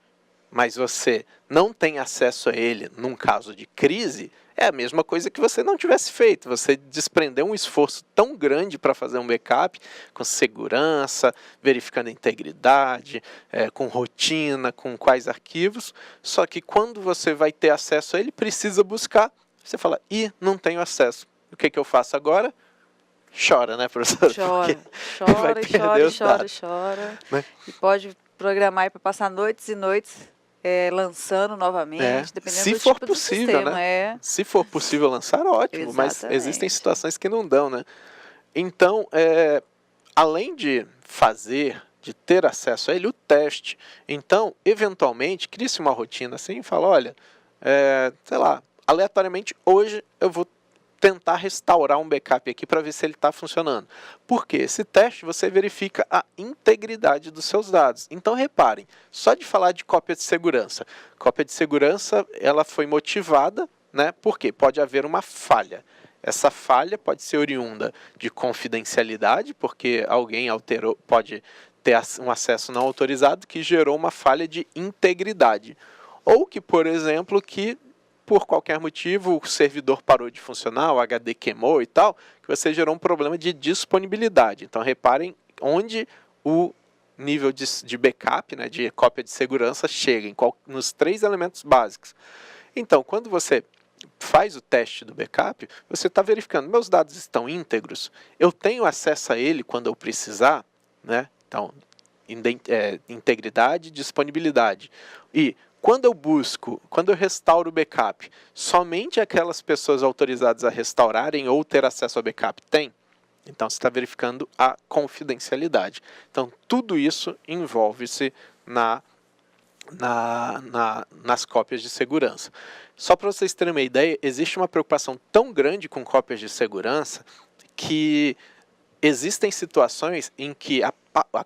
mas você não tem acesso a ele num caso de crise, é a mesma coisa que você não tivesse feito. Você desprendeu um esforço tão grande para fazer um backup, com segurança, verificando a integridade, com rotina, com quais arquivos, só que quando você vai ter acesso a ele, precisa buscar Você fala, não tenho acesso. O que eu faço agora? Chora, né, professor? Chora, vai perder chora, os chora, dados, chora. né? E pode programar para passar noites e noites lançando novamente, dependendo Se do for tipo possível, do sistema. né? Se for possível lançar, ótimo, mas existem Exatamente. situações que não dão, né? Então, além de ter acesso a ele, o teste. Então, eventualmente, cria-se uma rotina assim e fala, olha, sei lá, aleatoriamente, hoje eu vou tentar restaurar um backup aqui para ver se ele está funcionando. Porque esse teste você verifica a integridade dos seus dados. Então reparem, só de falar de cópia de segurança. Cópia de segurança, ela foi motivada, né? Porque pode haver uma falha. Essa falha pode ser oriunda de confidencialidade, porque alguém alterou, pode ter um acesso não autorizado que gerou uma falha de integridade. Ou que, por exemplo, por qualquer motivo o servidor parou de funcionar, o HD queimou e tal, que você gerou um problema de disponibilidade. Então reparem onde o nível de backup, né, de cópia de segurança chega, nos 3 elementos básicos. Então, quando você faz o teste do backup, você está verificando, meus dados estão íntegros, eu tenho acesso a ele quando eu precisar, né? Então, integridade e disponibilidade. E quando eu restauro o backup, somente aquelas pessoas autorizadas a restaurarem ou ter acesso ao backup têm? Então, você está verificando a confidencialidade. Então, tudo isso envolve-se nas cópias de segurança. Só para vocês terem uma ideia, existe uma preocupação tão grande com cópias de segurança que existem situações em que a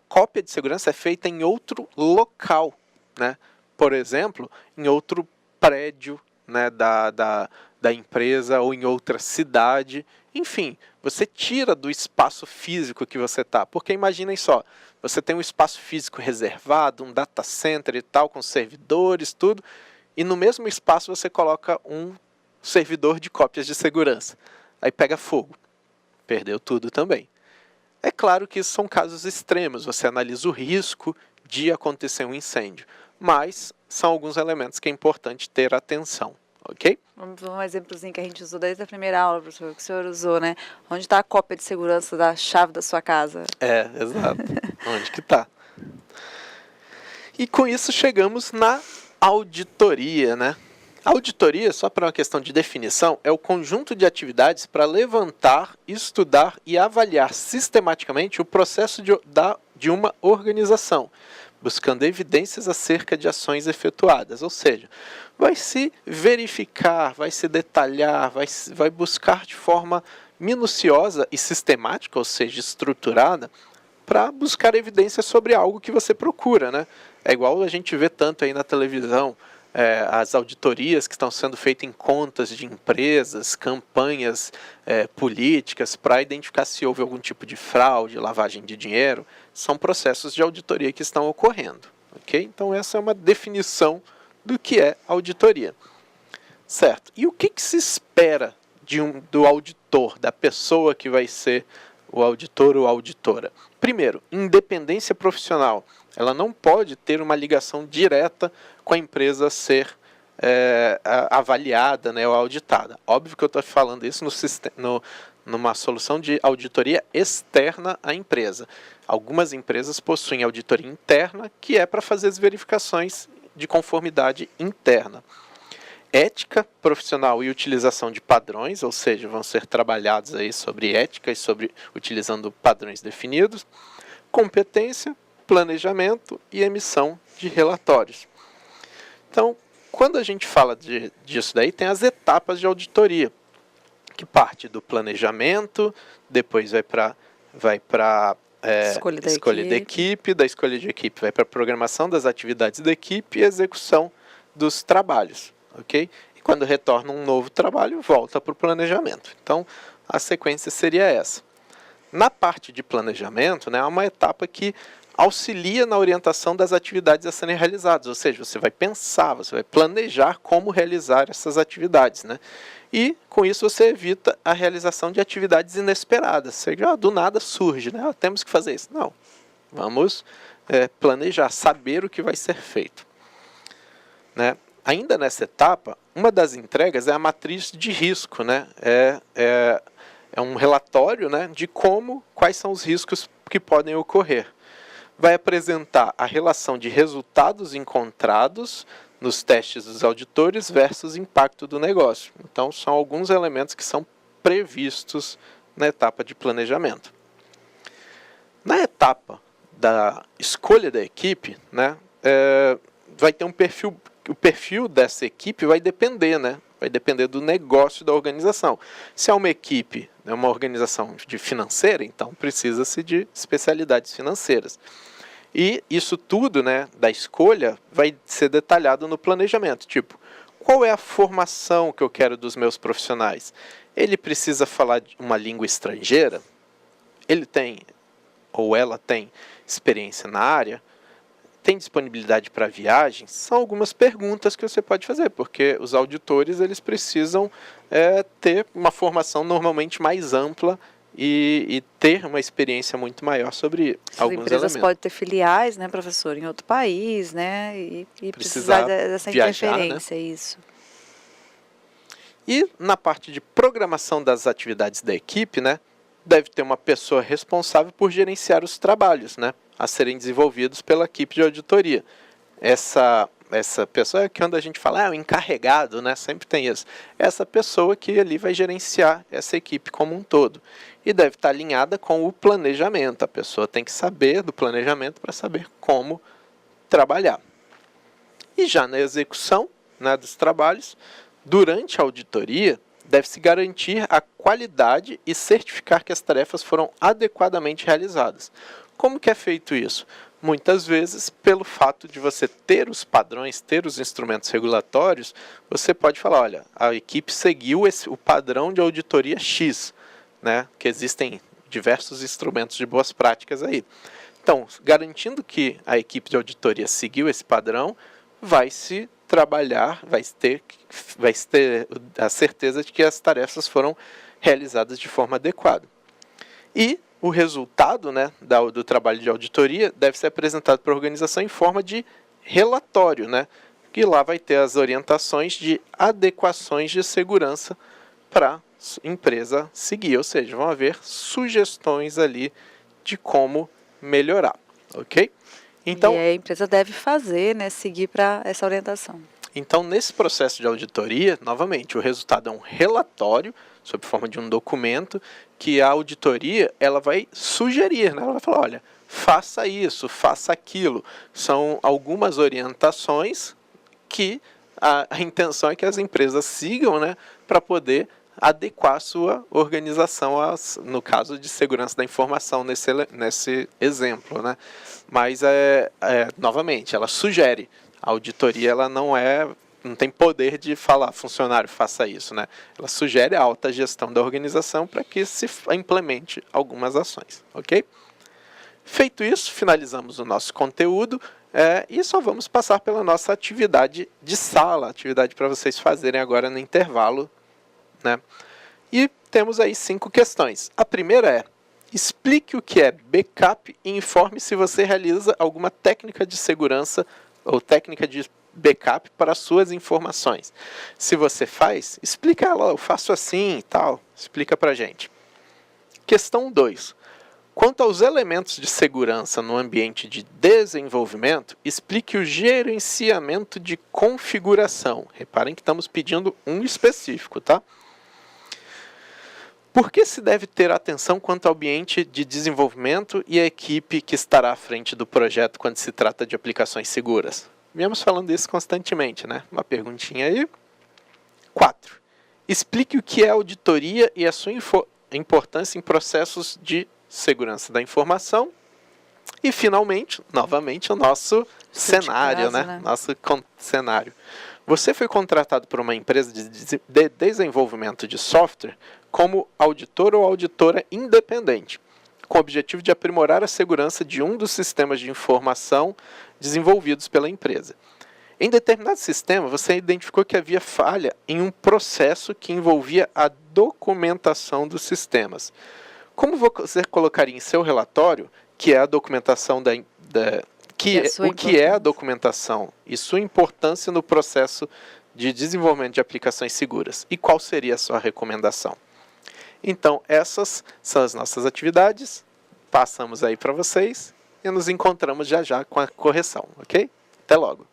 cópia de segurança é feita em outro local, né? Por exemplo, em outro prédio, né, da empresa ou em outra cidade. Enfim, você tira do espaço físico que você está. Porque imaginem só, você tem um espaço físico reservado, um data center e tal, com servidores, tudo, e no mesmo espaço você coloca um servidor de cópias de segurança. Aí pega fogo. Perdeu tudo também. É claro que isso são casos extremos, você analisa o risco de acontecer um incêndio, mas são alguns elementos que é importante ter atenção, ok? Vamos ver um exemplozinho que a gente usou desde a primeira aula, professor, que o senhor usou, né? Onde está a cópia de segurança da chave da sua casa? Exato. Onde que está? E com isso chegamos na auditoria, né? A auditoria, só para uma questão de definição, é o conjunto de atividades para levantar, estudar e avaliar sistematicamente o processo de uma organização, buscando evidências acerca de ações efetuadas. Ou seja, vai se verificar, vai se detalhar, vai buscar de forma minuciosa e sistemática, ou seja, estruturada, para buscar evidências sobre algo que você procura, né? É igual a gente vê tanto aí na televisão, as auditorias que estão sendo feitas em contas de empresas, campanhas políticas para identificar se houve algum tipo de fraude, lavagem de dinheiro, são processos de auditoria que estão ocorrendo. Okay? Então essa é uma definição do que é auditoria. Certo. E o que se espera do auditor, da pessoa que vai ser o auditor ou auditora? Primeiro, independência profissional. Ela não pode ter uma ligação direta com a empresa a ser avaliada, né, ou auditada. Óbvio que eu estou falando isso numa solução de auditoria externa à empresa. Algumas empresas possuem auditoria interna, que é para fazer as verificações de conformidade interna. Ética profissional e utilização de padrões, ou seja, vão ser trabalhados aí sobre ética e sobre utilizando padrões definidos. Competência, planejamento e emissão de relatórios. Então, quando a gente fala disso daí, tem as etapas de auditoria, que parte do planejamento, depois vai para escolha da equipe, da escolha de equipe vai para a programação das atividades da equipe e execução dos trabalhos. Okay? E quando retorna um novo trabalho, volta para o planejamento. Então, a sequência seria essa. Na parte de planejamento, né, há uma etapa que auxilia na orientação das atividades a serem realizadas, ou seja, você vai pensar, você vai planejar como realizar essas atividades, né? E com isso você evita a realização de atividades inesperadas, seja, do nada surge, né? Temos que fazer isso. Não, vamos planejar, saber o que vai ser feito, né? ainda nessa etapa, uma das entregas é a matriz de risco, né? É um relatório, né, de quais são os riscos que podem ocorrer. Vai apresentar a relação de resultados encontrados nos testes dos auditores versus impacto do negócio. Então, são alguns elementos que são previstos na etapa de planejamento. Na etapa da escolha da equipe, né, vai ter um perfil. O perfil dessa equipe vai depender, né? Vai depender do negócio da organização. Se é uma equipe, né, uma organização de financeira, então precisa-se de especialidades financeiras. E isso tudo, né, da escolha vai ser detalhado no planejamento. Tipo, qual é a formação que eu quero dos meus profissionais? Ele precisa falar uma língua estrangeira? Ele tem, ou ela tem, experiência na área? Tem disponibilidade para viagens? São algumas perguntas que você pode fazer, porque os auditores eles precisam ter uma formação normalmente mais ampla e ter uma experiência muito maior sobre alguns elementos. As empresas podem ter filiais, né, professor, em outro país, né, e precisar dessa viajar, interferência, né? isso. E na parte de programação das atividades da equipe, né, deve ter uma pessoa responsável por gerenciar os trabalhos, né, a serem desenvolvidos pela equipe de auditoria. Essa pessoa é que quando a gente fala, o encarregado, né, sempre tem isso. Essa pessoa que ali vai gerenciar essa equipe como um todo. E deve estar alinhada com o planejamento. A pessoa tem que saber do planejamento para saber como trabalhar. E já na execução, né, dos trabalhos, durante a auditoria, deve-se garantir a qualidade e certificar que as tarefas foram adequadamente realizadas. Como que é feito isso? Muitas vezes, pelo fato de você ter os padrões, ter os instrumentos regulatórios, você pode falar, olha, a equipe seguiu o padrão de auditoria X, né, que existem diversos instrumentos de boas práticas aí. Então, garantindo que a equipe de auditoria seguiu esse padrão, vai-se trabalhar, vai ter a certeza de que as tarefas foram realizadas de forma adequada. E o resultado, né, do trabalho de auditoria deve ser apresentado para a organização em forma de relatório, né, que lá vai ter as orientações de adequações de segurança para a empresa seguir, ou seja, vão haver sugestões ali de como melhorar, ok? Então, e a empresa deve fazer, né, seguir para essa orientação. Então, nesse processo de auditoria, novamente, o resultado é um relatório, sob forma de um documento, que a auditoria ela vai sugerir, né? Ela vai falar, olha, faça isso, faça aquilo. São algumas orientações que a intenção é que as empresas sigam, né, para poder adequar a sua organização, no caso de segurança da informação, nesse exemplo, né? Mas, novamente, ela sugere. A auditoria ela não tem poder de falar, funcionário, faça isso, né? Ela sugere a alta gestão da organização para que se implemente algumas ações, ok? Feito isso, finalizamos o nosso conteúdo e só vamos passar pela nossa atividade de sala, atividade para vocês fazerem agora no intervalo, né? E temos aí 5 questões. A primeira é, explique o que é backup e informe se você realiza alguma técnica de segurança ou técnica de backup para suas informações. Se você faz, explica ela, eu faço assim e tal, explica para a gente. Questão 2. Quanto aos elementos de segurança no ambiente de desenvolvimento, explique o gerenciamento de configuração. Reparem que estamos pedindo um específico, tá? Por que se deve ter atenção quanto ao ambiente de desenvolvimento e a equipe que estará à frente do projeto quando se trata de aplicações seguras? Viemos falando isso constantemente, né? Uma perguntinha aí. 4. Explique o que é auditoria e a sua importância em processos de segurança da informação. E, finalmente, novamente, o nosso cenário, né? Nosso cenário. Você foi contratado por uma empresa de desenvolvimento de software como auditor ou auditora independente, com o objetivo de aprimorar a segurança de um dos sistemas de informação desenvolvidos pela empresa. Em determinado sistema, você identificou que havia falha em um processo que envolvia a documentação dos sistemas. Como você colocaria em seu relatório, que é a documentação que, a sua o que é a importância. documentação e sua importância no processo de desenvolvimento de aplicações seguras e qual seria a sua recomendação. Então, essas são as nossas atividades, passamos aí para vocês e nos encontramos já já com a correção, ok? Até logo!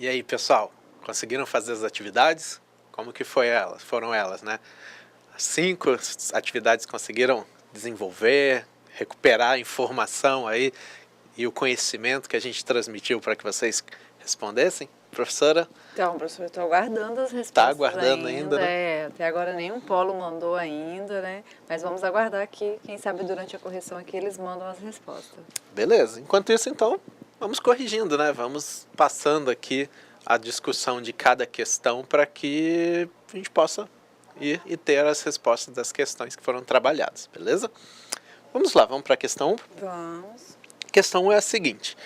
E aí, pessoal, conseguiram fazer as atividades? Como que foram elas, né? As 5 atividades conseguiram desenvolver, recuperar a informação aí e o conhecimento que a gente transmitiu para que vocês respondessem? Professora? Então, professor, eu estou aguardando as respostas. Está aguardando ainda, né? Até agora nenhum polo mandou ainda, né? Mas vamos aguardar aqui, quem sabe durante a correção aqui eles mandam as respostas. Beleza. Enquanto isso, então, vamos corrigindo, né? Vamos passando aqui a discussão de cada questão para que a gente possa ir e ter as respostas das questões que foram trabalhadas, beleza? Vamos lá, vamos para a questão 1. Vamos. A questão 1 é a seguinte: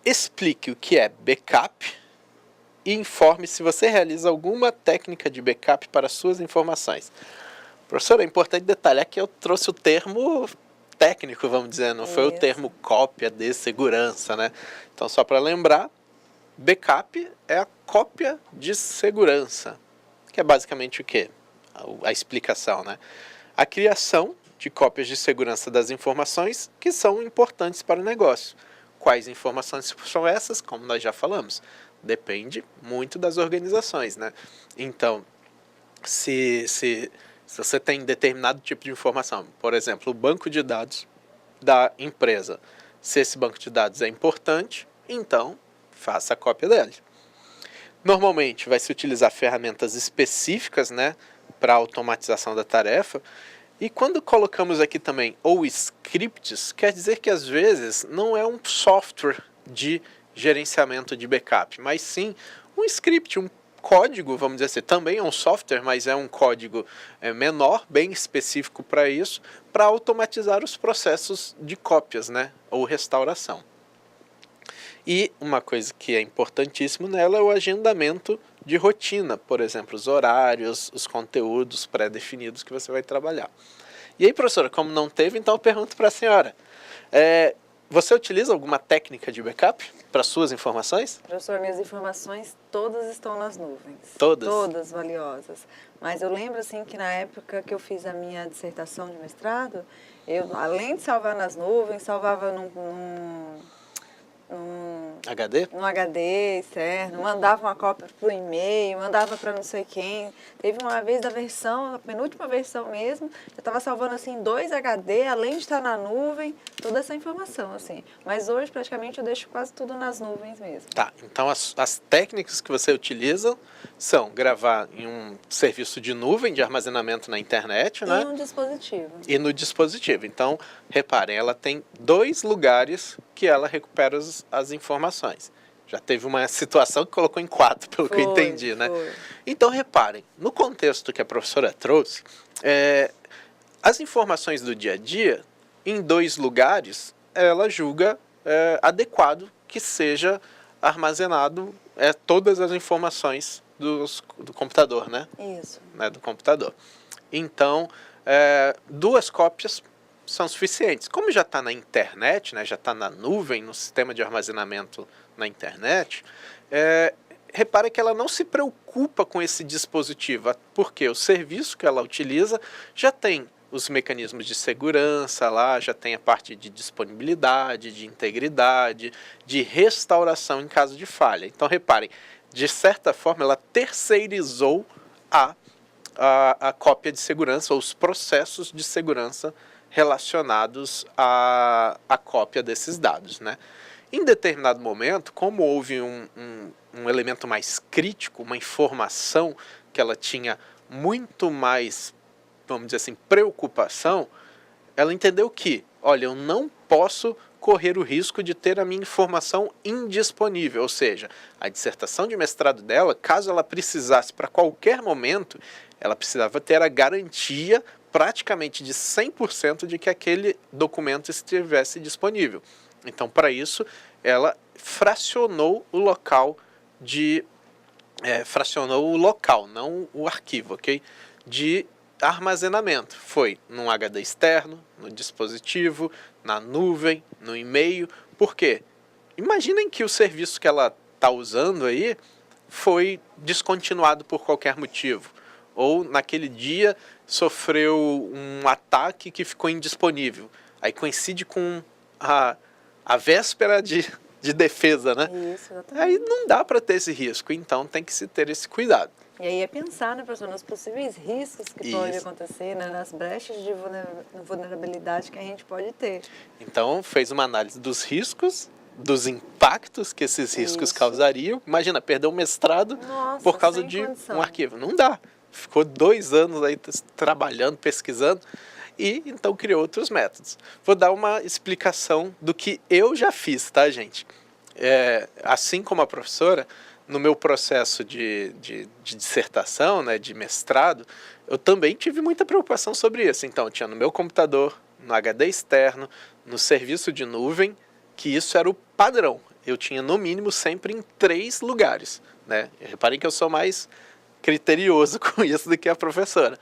explique o que é backup e informe se você realiza alguma técnica de backup para suas informações. Professor, é importante detalhar que eu trouxe o termo técnico, vamos dizer, não foi o termo cópia de segurança, né? Então, só para lembrar, backup é a cópia de segurança, que é basicamente o quê? A explicação, né? A criação de cópias de segurança das informações que são importantes para o negócio. Quais informações são essas? Como nós já falamos, depende muito das organizações, né? Então, se você tem determinado tipo de informação, por exemplo, o banco de dados da empresa, se esse banco de dados é importante, então faça a cópia dele. Normalmente vai se utilizar ferramentas específicas, né, para automatização da tarefa. E quando colocamos aqui também ou scripts, quer dizer que às vezes não é um software de gerenciamento de backup, mas sim um script, um código, vamos dizer assim, também é um software, mas é um código menor, bem específico para isso, para automatizar os processos de cópias, né, ou restauração. E uma coisa que é importantíssimo nela é o agendamento de rotina, por exemplo, os horários, os conteúdos pré-definidos que você vai trabalhar. E aí, professora, como não teve, então eu pergunto para a senhora, você utiliza alguma técnica de backup para suas informações? Professor, minhas informações todas estão nas nuvens. Todas? Todas valiosas. Mas eu lembro assim que na época que eu fiz a minha dissertação de mestrado, eu, além de salvar nas nuvens, salvava num HD? No HD externo, mandava uma cópia por e-mail, mandava para não sei quem. Teve uma vez da versão, a penúltima versão mesmo, eu estava salvando assim 2 HD, além de estar na nuvem, toda essa informação assim. Mas hoje praticamente eu deixo quase tudo nas nuvens mesmo. Tá, então as técnicas que você utiliza são gravar em um serviço de nuvem de armazenamento na internet, né? E um dispositivo. E no dispositivo. Então, reparem, ela tem 2 lugares que ela recupera as informações. Já teve uma situação que colocou em 4, pelo que eu entendi, né? Então, reparem, no contexto que a professora trouxe, as informações do dia a dia, em 2 lugares, ela julga adequado que seja armazenado todas as informações do computador, né? Isso. Né, do computador. Então, 2 cópias são suficientes. Como já está na internet, né, já está na nuvem, no sistema de armazenamento na internet, repara que ela não se preocupa com esse dispositivo, porque o serviço que ela utiliza já tem os mecanismos de segurança lá, já tem a parte de disponibilidade, de integridade, de restauração em caso de falha. Então, reparem, de certa forma, ela terceirizou a cópia de segurança, ou os processos de segurança relacionados à cópia desses dados, né? Em determinado momento, como houve um elemento mais crítico, uma informação que ela tinha muito mais vamos dizer assim, preocupação, ela entendeu que, olha, eu não posso correr o risco de ter a minha informação indisponível, ou seja, a dissertação de mestrado dela, caso ela precisasse para qualquer momento, ela precisava ter a garantia praticamente de 100% de que aquele documento estivesse disponível. Então, para isso, ela fracionou o local não o arquivo, ok? De armazenamento. Foi num HD externo, no dispositivo, na nuvem, no e-mail. Por quê? Imaginem que o serviço que ela está usando aí foi descontinuado por qualquer motivo. Ou naquele dia sofreu um ataque que ficou indisponível. Aí coincide com a véspera de defesa, né? Isso, exatamente. Aí não dá para ter esse risco, então tem que se ter esse cuidado. E aí é pensar, né, professor, nos possíveis riscos que podem acontecer, né, nas brechas de vulnerabilidade que a gente pode ter. Então, fez uma análise dos riscos, dos impactos que esses riscos causariam. Imagina, perder um mestrado por causa de um arquivo. Não dá. Ficou 2 anos aí trabalhando, pesquisando, e então criou outros métodos. Vou dar uma explicação do que eu já fiz, tá, gente? Assim como a professora, no meu processo de dissertação, né, de mestrado, eu também tive muita preocupação sobre isso. Então, eu tinha no meu computador, no HD externo, no serviço de nuvem, que isso era o padrão. Eu tinha, no mínimo, sempre em 3 lugares. Né? Reparem que eu sou mais criterioso com isso do que a professora.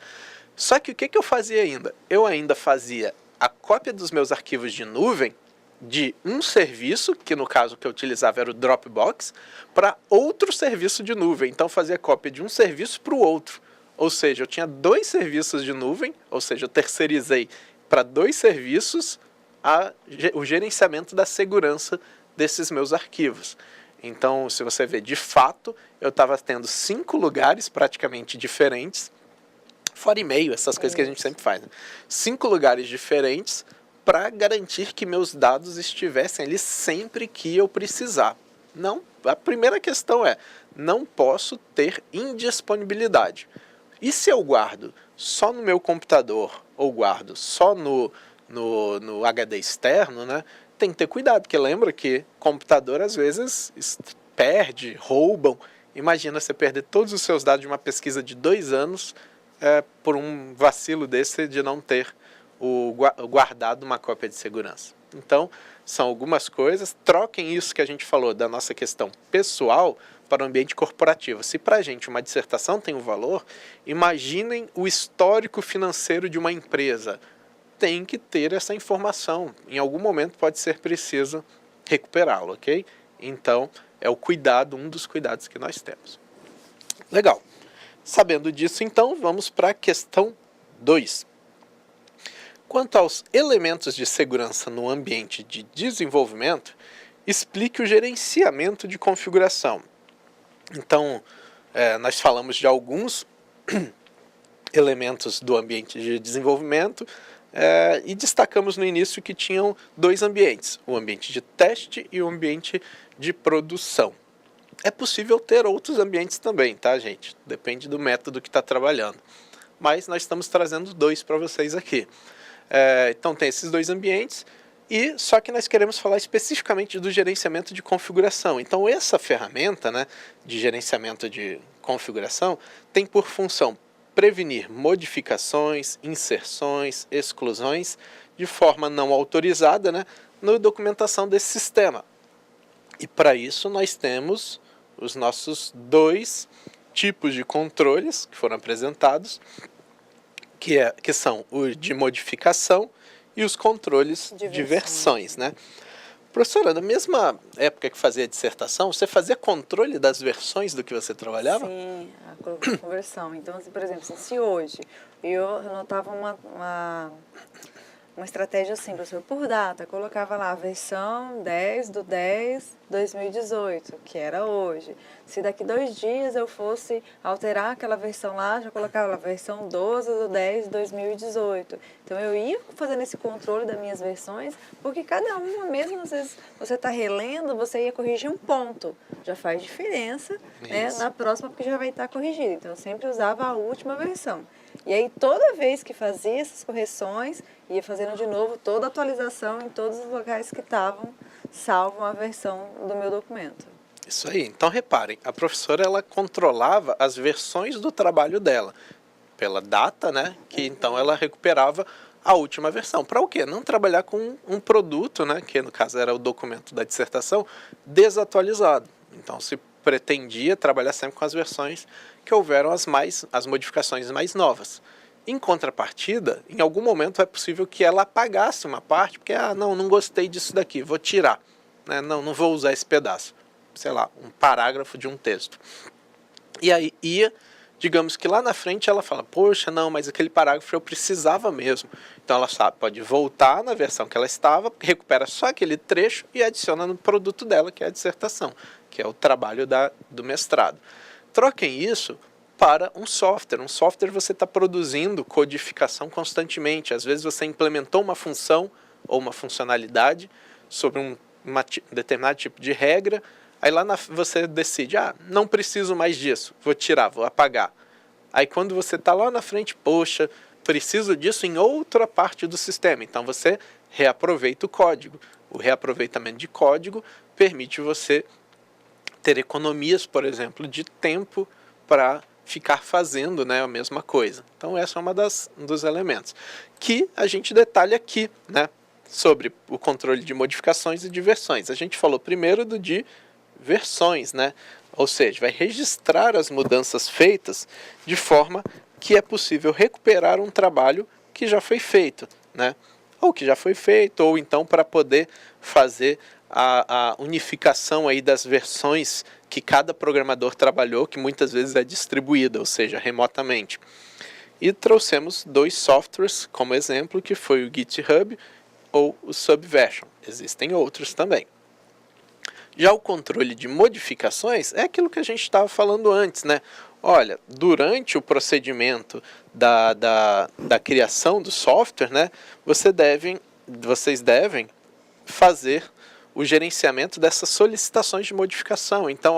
Só que o que eu fazia ainda? Eu ainda fazia a cópia dos meus arquivos de nuvem de um serviço, que no caso que eu utilizava era o Dropbox, para outro serviço de nuvem. Então fazia cópia de um serviço para o outro. Ou seja, eu tinha 2 serviços de nuvem, ou seja, eu terceirizei para 2 serviços o gerenciamento da segurança desses meus arquivos. Então, se você ver, de fato, eu estava tendo 5 lugares praticamente diferentes, fora e-mail, essas coisas que a gente sempre faz. Né? 5 lugares diferentes para garantir que meus dados estivessem ali sempre que eu precisar. Não, a primeira questão é, não posso ter indisponibilidade. E se eu guardo só no meu computador ou guardo só no HD externo, né? Tem que ter cuidado, porque lembra que computador às vezes perde, roubam. Imagina você perder todos os seus dados de uma pesquisa de 2 anos por um vacilo desse de não ter guardado uma cópia de segurança. Então, são algumas coisas. Troquem isso que a gente falou da nossa questão pessoal para o ambiente corporativo. Se para a gente uma dissertação tem um valor, imaginem o histórico financeiro de uma empresa. Tem que ter essa informação. Em algum momento pode ser preciso recuperá-lo, ok? Então, é o cuidado, um dos cuidados que nós temos. Legal. Sabendo disso, então, vamos para a questão 2. Quanto aos elementos de segurança no ambiente de desenvolvimento, explique o gerenciamento de configuração. Então, nós falamos de alguns elementos do ambiente de desenvolvimento e destacamos no início que tinham 2 ambientes, o ambiente de teste e o ambiente de produção. É possível ter outros ambientes também, tá, gente? Depende do método que está trabalhando. Mas nós estamos trazendo 2 para vocês aqui. Então tem esses 2 ambientes, só que nós queremos falar especificamente do gerenciamento de configuração. Então essa ferramenta, né, de gerenciamento de configuração tem por função prevenir modificações, inserções, exclusões de forma não autorizada, né, na documentação desse sistema. E para isso nós temos os nossos 2 tipos de controles que foram apresentados, que são o de modificação e os controles de versões, né? Professora, na mesma época que fazia a dissertação, você fazia controle das versões do que você trabalhava? Sim, a conversão. Então, por exemplo, se hoje eu anotava uma estratégia assim, professor, por data, colocava lá a versão 10/10/2018, que era hoje. Se daqui 2 dias eu fosse alterar aquela versão lá, já colocava lá a versão 12/10/2018. Então eu ia fazendo esse controle das minhas versões, porque cada uma mesmo, às vezes você está relendo, você ia corrigir um ponto. Já faz diferença, né, na próxima, porque já vai estar corrigido. Então eu sempre usava a última versão. E aí, toda vez que fazia essas correções, ia fazendo de novo toda a atualização em todos os locais que estavam salvo a versão do meu documento. Isso aí. Então, reparem, a professora ela controlava as versões do trabalho dela pela data, né? Que então ela recuperava a última versão. Para o quê? Não trabalhar com um produto, né? Que no caso era o documento da dissertação, desatualizado. Então, se pretendia trabalhar sempre com as versões que houveram as modificações mais novas. Em contrapartida, em algum momento é possível que ela apagasse uma parte, porque, não gostei disso daqui, vou tirar, né? Não vou usar esse pedaço, sei lá, um parágrafo de um texto. E aí digamos que lá na frente ela fala, poxa, não, mas aquele parágrafo eu precisava mesmo. Então ela pode voltar na versão que ela estava, recupera só aquele trecho e adiciona no produto dela, que é a dissertação, que é o trabalho do mestrado. Troquem isso para um software. Um software você está produzindo codificação constantemente. Às vezes você implementou uma função ou uma funcionalidade sobre um determinado tipo de regra, aí lá você decide, não preciso mais disso, vou tirar, vou apagar. Aí quando você está lá na frente, poxa, preciso disso em outra parte do sistema. Então você reaproveita o código. O reaproveitamento de código permite você ter economias, por exemplo, de tempo para ficar fazendo, né, a mesma coisa. Então essa é uma dos elementos que a gente detalha aqui, né, sobre o controle de modificações e de versões. A gente falou primeiro de versões, né? Ou seja, vai registrar as mudanças feitas de forma que é possível recuperar um trabalho que já foi feito, né? Ou que já foi feito, ou então para poder fazer a unificação aí das versões que cada programador trabalhou, que muitas vezes é distribuída, ou seja, remotamente. E trouxemos 2 softwares como exemplo, que foi o GitHub ou o Subversion. Existem outros também. Já o controle de modificações é aquilo que a gente estava falando antes, né? Olha, durante o procedimento da criação do software, né, vocês devem fazer o gerenciamento dessas solicitações de modificação. Então,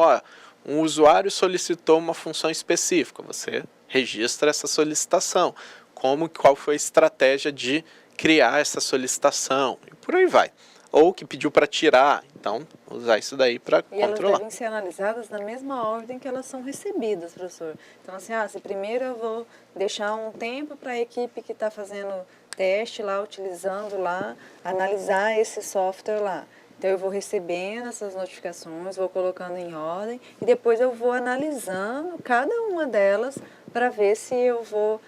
um usuário solicitou uma função específica, você registra essa solicitação, qual foi a estratégia de criar essa solicitação, e por aí vai. Ou que pediu para tirar, então usar isso daí para controlar. E elas devem ser analisadas na mesma ordem que elas são recebidas, professor. Então, assim, se primeiro eu vou deixar um tempo para a equipe que está fazendo teste lá, utilizando lá, analisar esse software lá. Então, eu vou recebendo essas notificações, vou colocando em ordem e depois eu vou analisando cada uma delas para ver se eu vou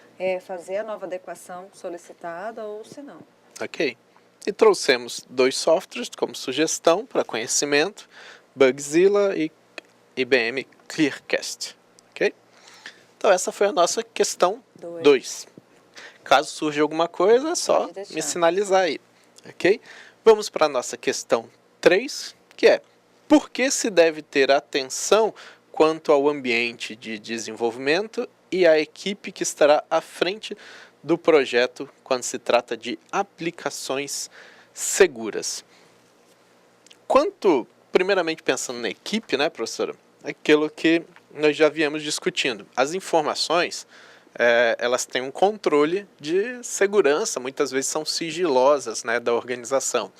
fazer a nova adequação solicitada ou se não. Ok. E trouxemos 2 softwares como sugestão para conhecimento, Bugzilla e IBM Clearcast. Ok? Então essa foi a nossa questão 2. Caso surja alguma coisa, é só me sinalizar aí. Ok? Vamos para a nossa questão 3, que é: por que se deve ter atenção quanto ao ambiente de desenvolvimento e à equipe que estará à frente do projeto quando se trata de aplicações seguras? Primeiramente pensando na equipe, né, professora? Aquilo que nós já viemos discutindo. As informações, elas têm um controle de segurança, muitas vezes são sigilosas, né, da organização.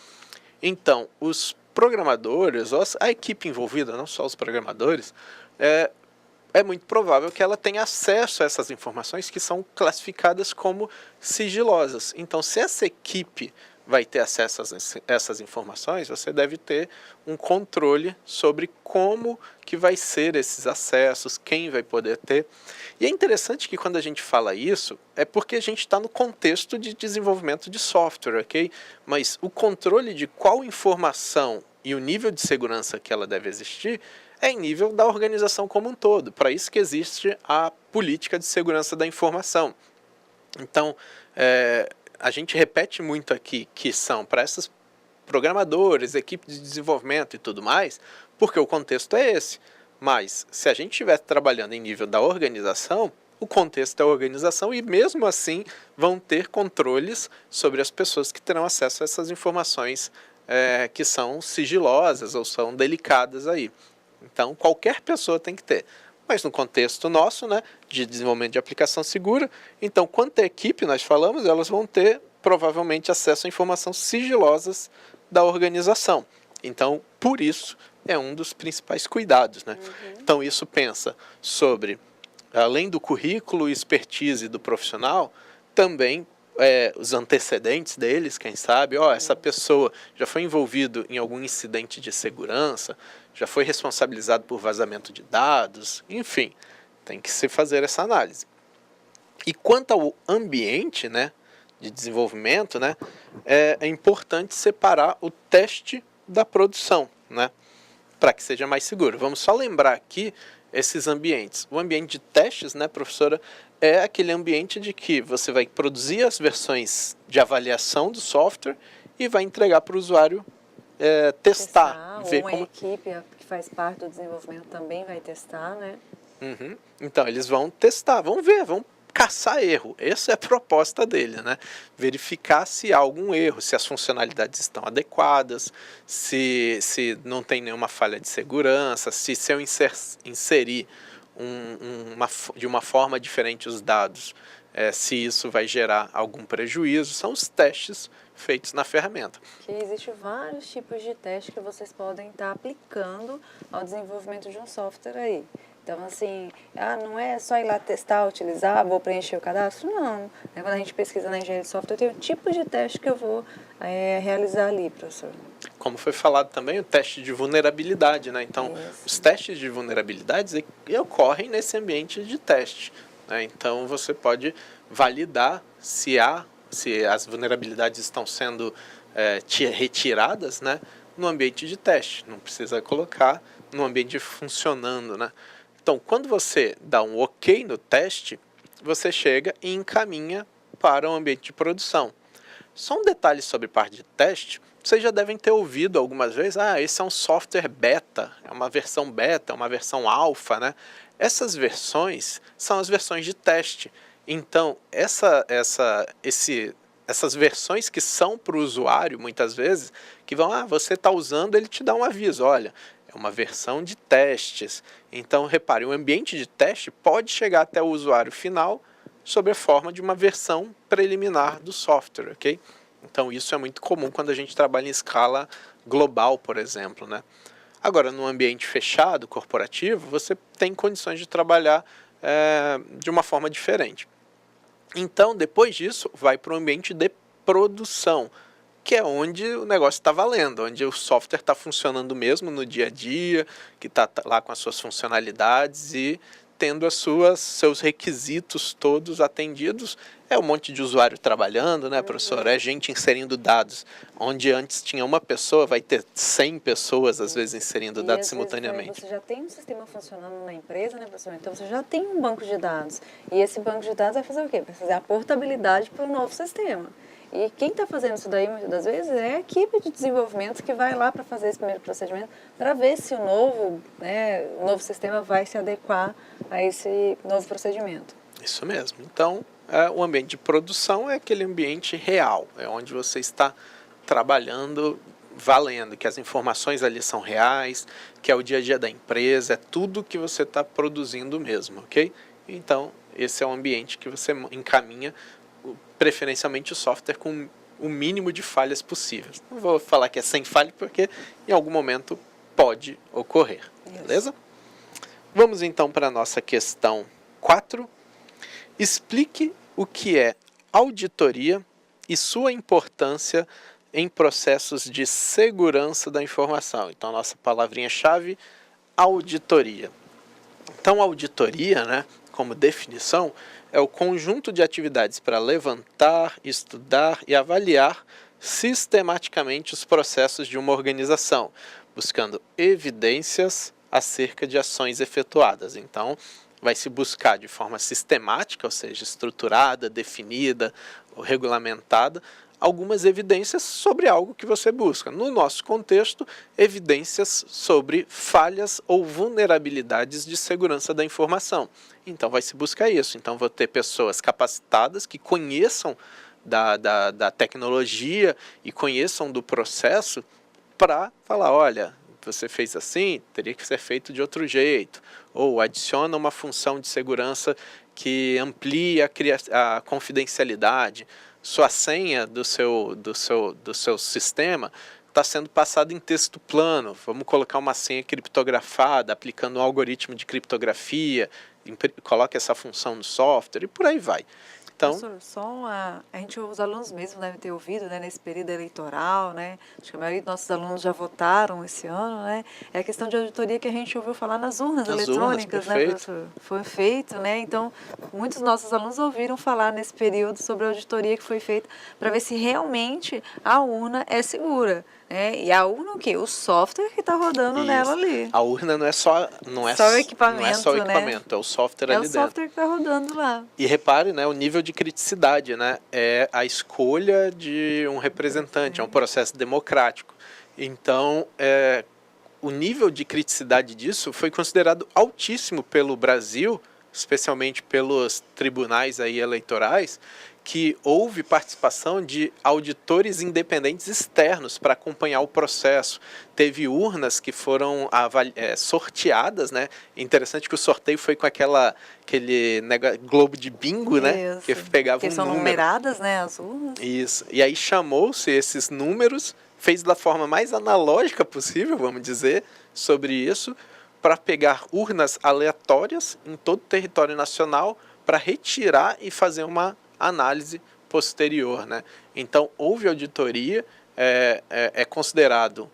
Então, os programadores, a equipe envolvida, não só os programadores, é muito provável que ela tenha acesso a essas informações que são classificadas como sigilosas. Então, se essa equipe vai ter acesso a essas informações, você deve ter um controle sobre como que vai ser esses acessos, quem vai poder ter. E é interessante que quando a gente fala isso, é porque a gente está no contexto de desenvolvimento de software, ok? Mas o controle de qual informação e o nível de segurança que ela deve existir é em nível da organização como um todo. Para isso que existe a política de segurança da informação. Então, a gente repete muito aqui que são para esses programadores, equipe de desenvolvimento e tudo mais, porque o contexto é esse. Mas, se a gente estiver trabalhando em nível da organização, o contexto é a organização e, mesmo assim, vão ter controles sobre as pessoas que terão acesso a essas informações que são sigilosas ou são delicadas aí. Então, qualquer pessoa tem que ter. mas no contexto nosso, né, de desenvolvimento de aplicação segura, então, quanto à equipe, nós falamos, elas vão ter provavelmente acesso a informações sigilosas da organização. Então, por isso, é um dos principais cuidados, né? Então, isso pensa sobre, além do currículo e expertise do profissional, também os antecedentes deles, quem sabe, essa pessoa já foi envolvido em algum incidente de segurança, já foi responsabilizado por vazamento de dados, enfim, tem que se fazer essa análise. E quanto ao ambiente, né, de desenvolvimento, né, é importante separar o teste da produção, né, para que seja mais seguro. Vamos só lembrar aqui esses ambientes. O ambiente de testes, né, professora, é aquele ambiente de que você vai produzir as versões de avaliação do software e vai entregar para o usuário testar. Ver uma como... equipe que faz parte do desenvolvimento também vai testar, né? Então, eles vão testar, vão ver, vão caçar erro. Essa é a proposta dele, né? Verificar se há algum erro, se as funcionalidades estão adequadas, se não tem nenhuma falha de segurança, se eu inserir de uma forma diferente os dados, se isso vai gerar algum prejuízo. São os testes feitos na ferramenta. Que existem vários tipos de teste que vocês podem estar aplicando ao desenvolvimento de um software aí. Então, assim, não é só ir lá testar, utilizar, vou preencher o cadastro, não. Quando a gente pesquisa na engenharia de software, tem um tipo de teste que eu vou realizar ali, professor. Como foi falado também, o teste de vulnerabilidade, né? Então, os testes de vulnerabilidades ocorrem nesse ambiente de teste, né? Então, você pode validar se as vulnerabilidades estão sendo retiradas, né, no ambiente de teste. Não precisa colocar no ambiente funcionando, né? Então, quando você dá um OK no teste, você chega e encaminha para o ambiente de produção. Só um detalhe sobre parte de teste, vocês já devem ter ouvido algumas vezes, esse é um software beta, é uma versão alfa, né? Essas versões são as versões de teste. Então, essas versões que são para o usuário, muitas vezes, que vão, você está usando, ele te dá um aviso, olha, é uma versão de testes. Então, repare, o ambiente de teste pode chegar até o usuário final sob a forma de uma versão preliminar do software, ok? Então, isso é muito comum quando a gente trabalha em escala global, por exemplo, né? Agora, no ambiente fechado, corporativo, você tem condições de trabalhar de uma forma diferente. Então, depois disso, vai para o ambiente de produção, que é onde o negócio está valendo, onde o software está funcionando mesmo no dia a dia, que está lá com as suas funcionalidades e tendo seus requisitos todos atendidos. É um monte de usuário trabalhando, né, professor? É gente inserindo dados. Onde antes tinha uma pessoa, vai ter 100 pessoas, às vezes, inserindo dados simultaneamente. Você já tem um sistema funcionando na empresa, né, professor? Então, você já tem um banco de dados. E esse banco de dados vai fazer o quê? Vai fazer a portabilidade para o novo sistema. E quem está fazendo isso daí, muitas das vezes, é a equipe de desenvolvimento que vai lá para fazer esse primeiro procedimento, para ver se o novo sistema vai se adequar a esse novo procedimento. Isso mesmo. Então, o ambiente de produção é aquele ambiente real, é onde você está trabalhando valendo, que as informações ali são reais, que é o dia a dia da empresa, é tudo que você está produzindo mesmo, ok? Então, esse é o ambiente que você encaminha, preferencialmente o software com o mínimo de falhas possíveis. Não vou falar que é sem falha, porque em algum momento pode ocorrer, beleza? Vamos então para a nossa questão 4. Explique o que é auditoria e sua importância em processos de segurança da informação. Então, nossa palavrinha-chave, auditoria. Então, auditoria, né, como definição, é o conjunto de atividades para levantar, estudar e avaliar sistematicamente os processos de uma organização, buscando evidências acerca de ações efetuadas. Então, vai se buscar de forma sistemática, ou seja, estruturada, definida ou regulamentada, algumas evidências sobre algo que você busca. No nosso contexto, evidências sobre falhas ou vulnerabilidades de segurança da informação. Então, vai se buscar isso. Então, vou ter pessoas capacitadas que conheçam da tecnologia e conheçam do processo para falar, olha, você fez assim, teria que ser feito de outro jeito. Ou adiciona uma função de segurança que amplia a confidencialidade. Sua senha do seu sistema está sendo passada em texto plano. Vamos colocar uma senha criptografada, aplicando um algoritmo de criptografia, coloca essa função no software e por aí vai. Então, Professor, a gente, os alunos mesmo devem ter ouvido, né, nesse período eleitoral, né? Acho que a maioria dos nossos alunos já votaram esse ano, né? É a questão de auditoria que a gente ouviu falar nas urnas eletrônicas, né, professor? Foi feito, né? Então, muitos dos nossos alunos ouviram falar nesse período sobre a auditoria que foi feita para ver se realmente a urna é segura. E a urna o quê? O software que está rodando nela ali. A urna não é só o equipamento, não é só o equipamento, é o software ali dentro. É o software que está rodando lá. E repare, né, o nível de criticidade, né, é a escolha de um representante, é um processo democrático. Então, o nível de criticidade disso foi considerado altíssimo pelo Brasil, especialmente pelos tribunais aí eleitorais, que houve participação de auditores independentes externos para acompanhar o processo. Teve urnas que foram sorteadas, né? Interessante que o sorteio foi com aquele globo de bingo, né? Isso. Que pegava que um são número. Numeradas, né, as urnas. Isso. E aí chamou-se esses números, fez da forma mais analógica possível, vamos dizer, sobre isso, para pegar urnas aleatórias em todo o território nacional para retirar e fazer uma análise posterior, né? Então, houve auditoria, é considerado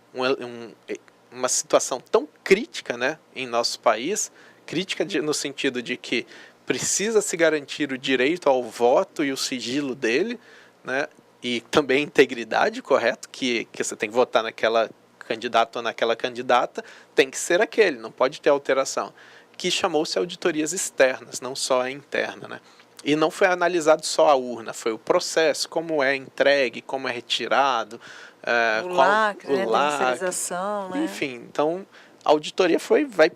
uma situação tão crítica, né, em nosso país, crítica no sentido de que precisa se garantir o direito ao voto e o sigilo dele, né, e também a integridade, correto, que você tem que votar naquela candidato ou naquela candidata, tem que ser aquele, não pode ter alteração, que chamou-se auditorias externas, não só a interna, né? E não foi analisado só a urna, foi o processo, como é entregue, como é retirado, o lacre, né, terceirização, né? Enfim, então a auditoria vai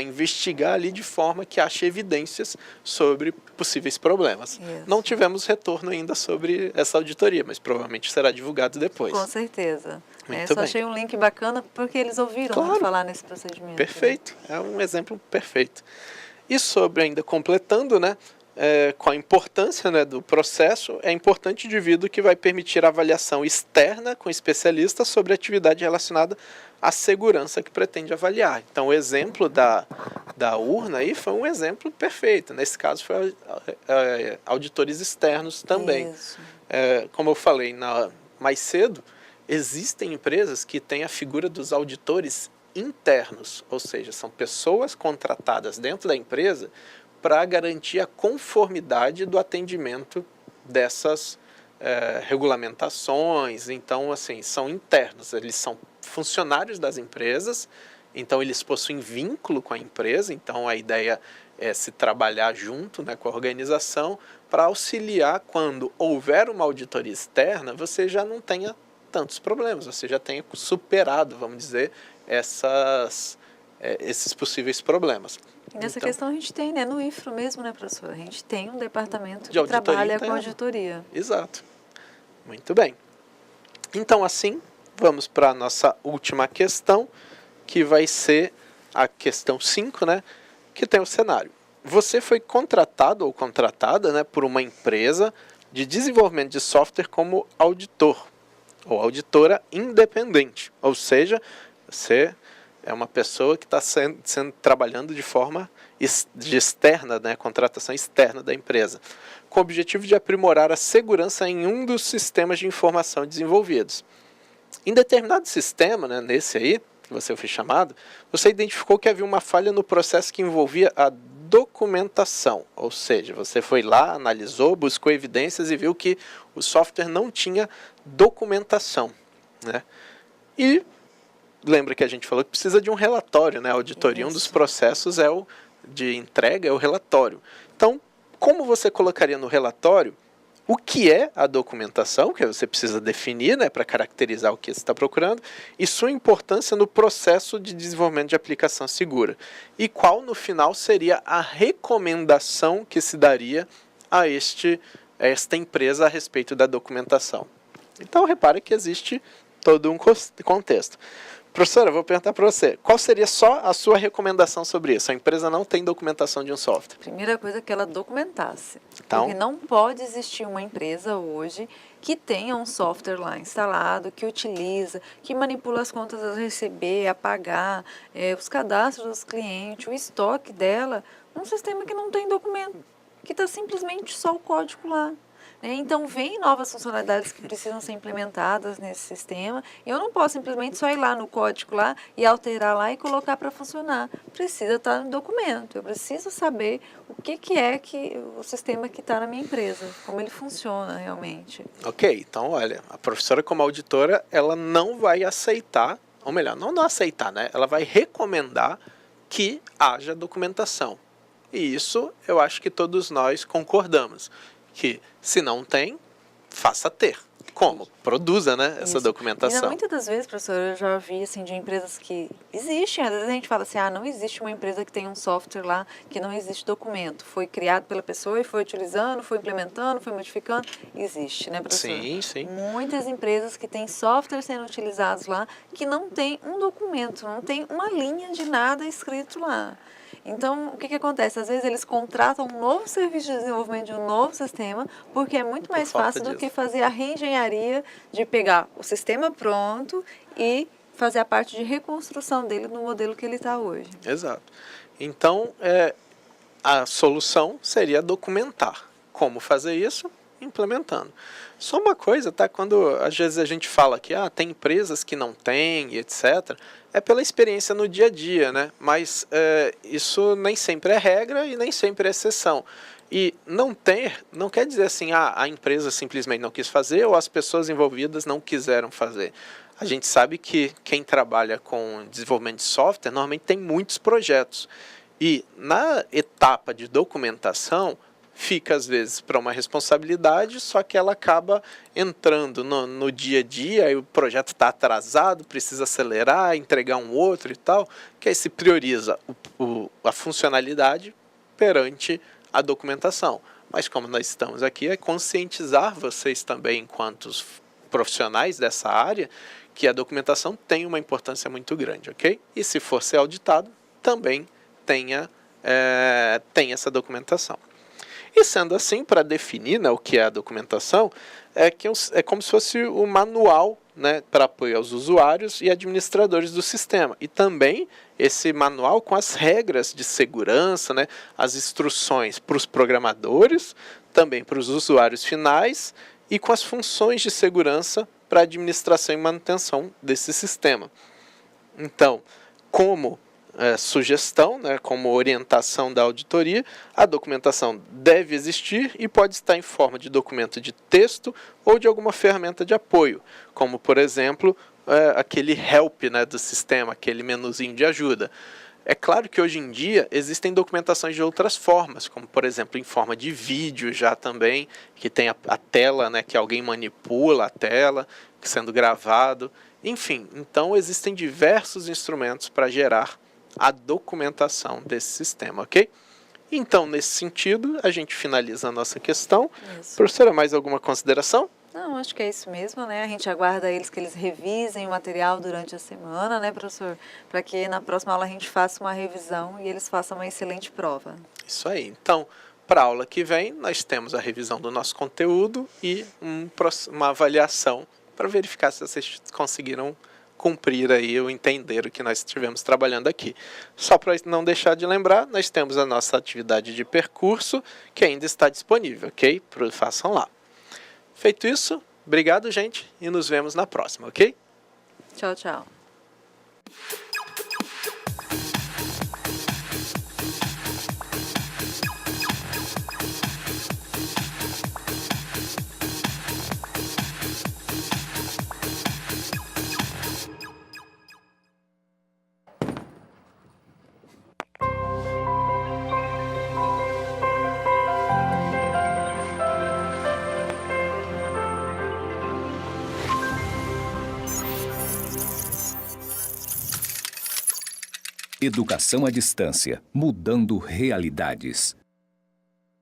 investigar ali de forma que ache evidências sobre possíveis problemas. Isso. Não tivemos retorno ainda sobre essa auditoria, mas provavelmente será divulgado depois. Com certeza. Muito só bem. achei um link bacana porque eles ouviram muito falar nesse procedimento. Perfeito, né? É um exemplo perfeito. E sobre, ainda completando, né, com a importância, né, do processo, é importante devido que vai permitir a avaliação externa com especialistas sobre a atividade relacionada à segurança que pretende avaliar. Então, o exemplo da urna aí foi um exemplo perfeito. Nesse caso, foi auditores externos também. Isso. Como eu falei mais cedo, existem empresas que têm a figura dos auditores internos, ou seja, são pessoas contratadas dentro da empresa para garantir a conformidade do atendimento dessas regulamentações. Então, assim, são internos, eles são funcionários das empresas, então eles possuem vínculo com a empresa, então a ideia é se trabalhar junto, né, com a organização para auxiliar quando houver uma auditoria externa, você já não tenha tantos problemas, você já tenha superado, vamos dizer, esses possíveis problemas. E nessa questão a gente tem, né, no IFRO mesmo, né, professor? A gente tem um departamento de que trabalha interna. com auditoria. Exato. Muito bem. Então, assim, vamos para a nossa última questão, que vai ser a questão 5, né, que tem o cenário. Você foi contratado ou contratada, né, por uma empresa de desenvolvimento de software como auditor ou auditora independente, ou seja, você é uma pessoa que está trabalhando de forma externa, né, contratação externa da empresa, com o objetivo de aprimorar a segurança em um dos sistemas de informação desenvolvidos. Em determinado sistema, né, nesse aí, que você foi chamado, você identificou que havia uma falha no processo que envolvia a documentação, ou seja, você foi lá, analisou, buscou evidências e viu que o software não tinha documentação, né? E lembra que a gente falou que precisa de um relatório, né? A auditoria, um dos processos de entrega é o relatório. Então, como você colocaria no relatório o que é a documentação, que você precisa definir, né, para caracterizar o que você está procurando, e sua importância no processo de desenvolvimento de aplicação segura. E qual, no final, seria a recomendação que se daria a esta empresa a respeito da documentação. Então, repare que existe todo um contexto. Professora, eu vou perguntar para você, qual seria só a sua recomendação sobre isso? A empresa não tem documentação de um software. Primeira coisa que ela documentasse. Então, Porque não pode existir uma empresa hoje que tenha um software lá instalado, que utiliza, que manipula as contas a receber, a pagar, os cadastros dos clientes, o estoque dela, num sistema que não tem documento, que está simplesmente só o código lá. Então, vem novas funcionalidades que precisam ser implementadas nesse sistema. Eu não posso simplesmente só ir lá no código lá e alterar lá e colocar para funcionar. Precisa estar no documento. Eu preciso saber o que é que o sistema que está na minha empresa, como ele funciona realmente. ok, então olha, a professora como auditora, ela não vai aceitar, ou melhor, não aceitar, né? Ela vai recomendar que haja documentação. E isso eu acho que todos nós concordamos. Que se não tem, faça ter. Como? Produza, né, essa Isso. documentação. E muitas das vezes, professor, eu já vi assim, de empresas que existem, às vezes a gente fala assim, não existe uma empresa que tem um software lá que não existe documento. Foi criado pela pessoa e foi utilizando, foi implementando, foi modificando. Existe, né, professor? Sim, sim. Muitas empresas que têm software sendo utilizados lá que não tem um documento, não tem uma linha de nada escrito lá. Então, o que acontece? Às vezes eles contratam um novo serviço de desenvolvimento de um novo sistema, porque é muito mais fácil do que fazer a reengenharia de pegar o sistema pronto e fazer a parte de reconstrução dele no modelo que ele está hoje. Exato. Então, a solução seria documentar. Como fazer isso? Implementando. Só uma coisa, tá? Quando às vezes a gente fala que tem empresas que não têm, etc., é pela experiência no dia a dia, né? Mas isso nem sempre é regra e nem sempre é exceção. E não ter, não quer dizer assim, a empresa simplesmente não quis fazer ou as pessoas envolvidas não quiseram fazer. A gente sabe que quem trabalha com desenvolvimento de software normalmente tem muitos projetos. E na etapa de documentação, fica às vezes para uma responsabilidade, só que ela acaba entrando no dia a dia, e o projeto está atrasado, precisa acelerar, entregar um outro e tal, que aí se prioriza a funcionalidade perante a documentação. Mas como nós estamos aqui, é conscientizar vocês também, enquanto profissionais dessa área, que a documentação tem uma importância muito grande, ok? E se for ser auditado, também tenha essa documentação. E sendo assim, para definir, né, o que é a documentação, é como se fosse o manual, né, para apoio aos usuários e administradores do sistema. E também esse manual com as regras de segurança, né, as instruções para os programadores, também para os usuários finais e com as funções de segurança para a administração e manutenção desse sistema. Então, como sugestão, né, como orientação da auditoria, a documentação deve existir e pode estar em forma de documento de texto ou de alguma ferramenta de apoio, como, por exemplo, aquele help, né, do sistema, aquele menuzinho de ajuda. É claro que hoje em dia existem documentações de outras formas, como, por exemplo, em forma de vídeo já também, que tem a tela, né, que alguém manipula a tela, sendo gravado. Enfim, então existem diversos instrumentos para gerar a documentação desse sistema, ok? Então, nesse sentido, a gente finaliza a nossa questão. Isso. Professora, mais alguma consideração? Não, acho que é isso mesmo, né? A gente aguarda que eles revisem o material durante a semana, né, professor? Para que na próxima aula a gente faça uma revisão e eles façam uma excelente prova. Isso aí. Então, para a aula que vem, nós temos a revisão do nosso conteúdo e uma avaliação para verificar se vocês conseguiram cumprir aí ou entender o que nós estivemos trabalhando aqui. Só para não deixar de lembrar, nós temos a nossa atividade de percurso que ainda está disponível, ok? Façam lá. Feito isso, obrigado, gente, e nos vemos na próxima, ok? Tchau, tchau. Educação à distância, mudando realidades.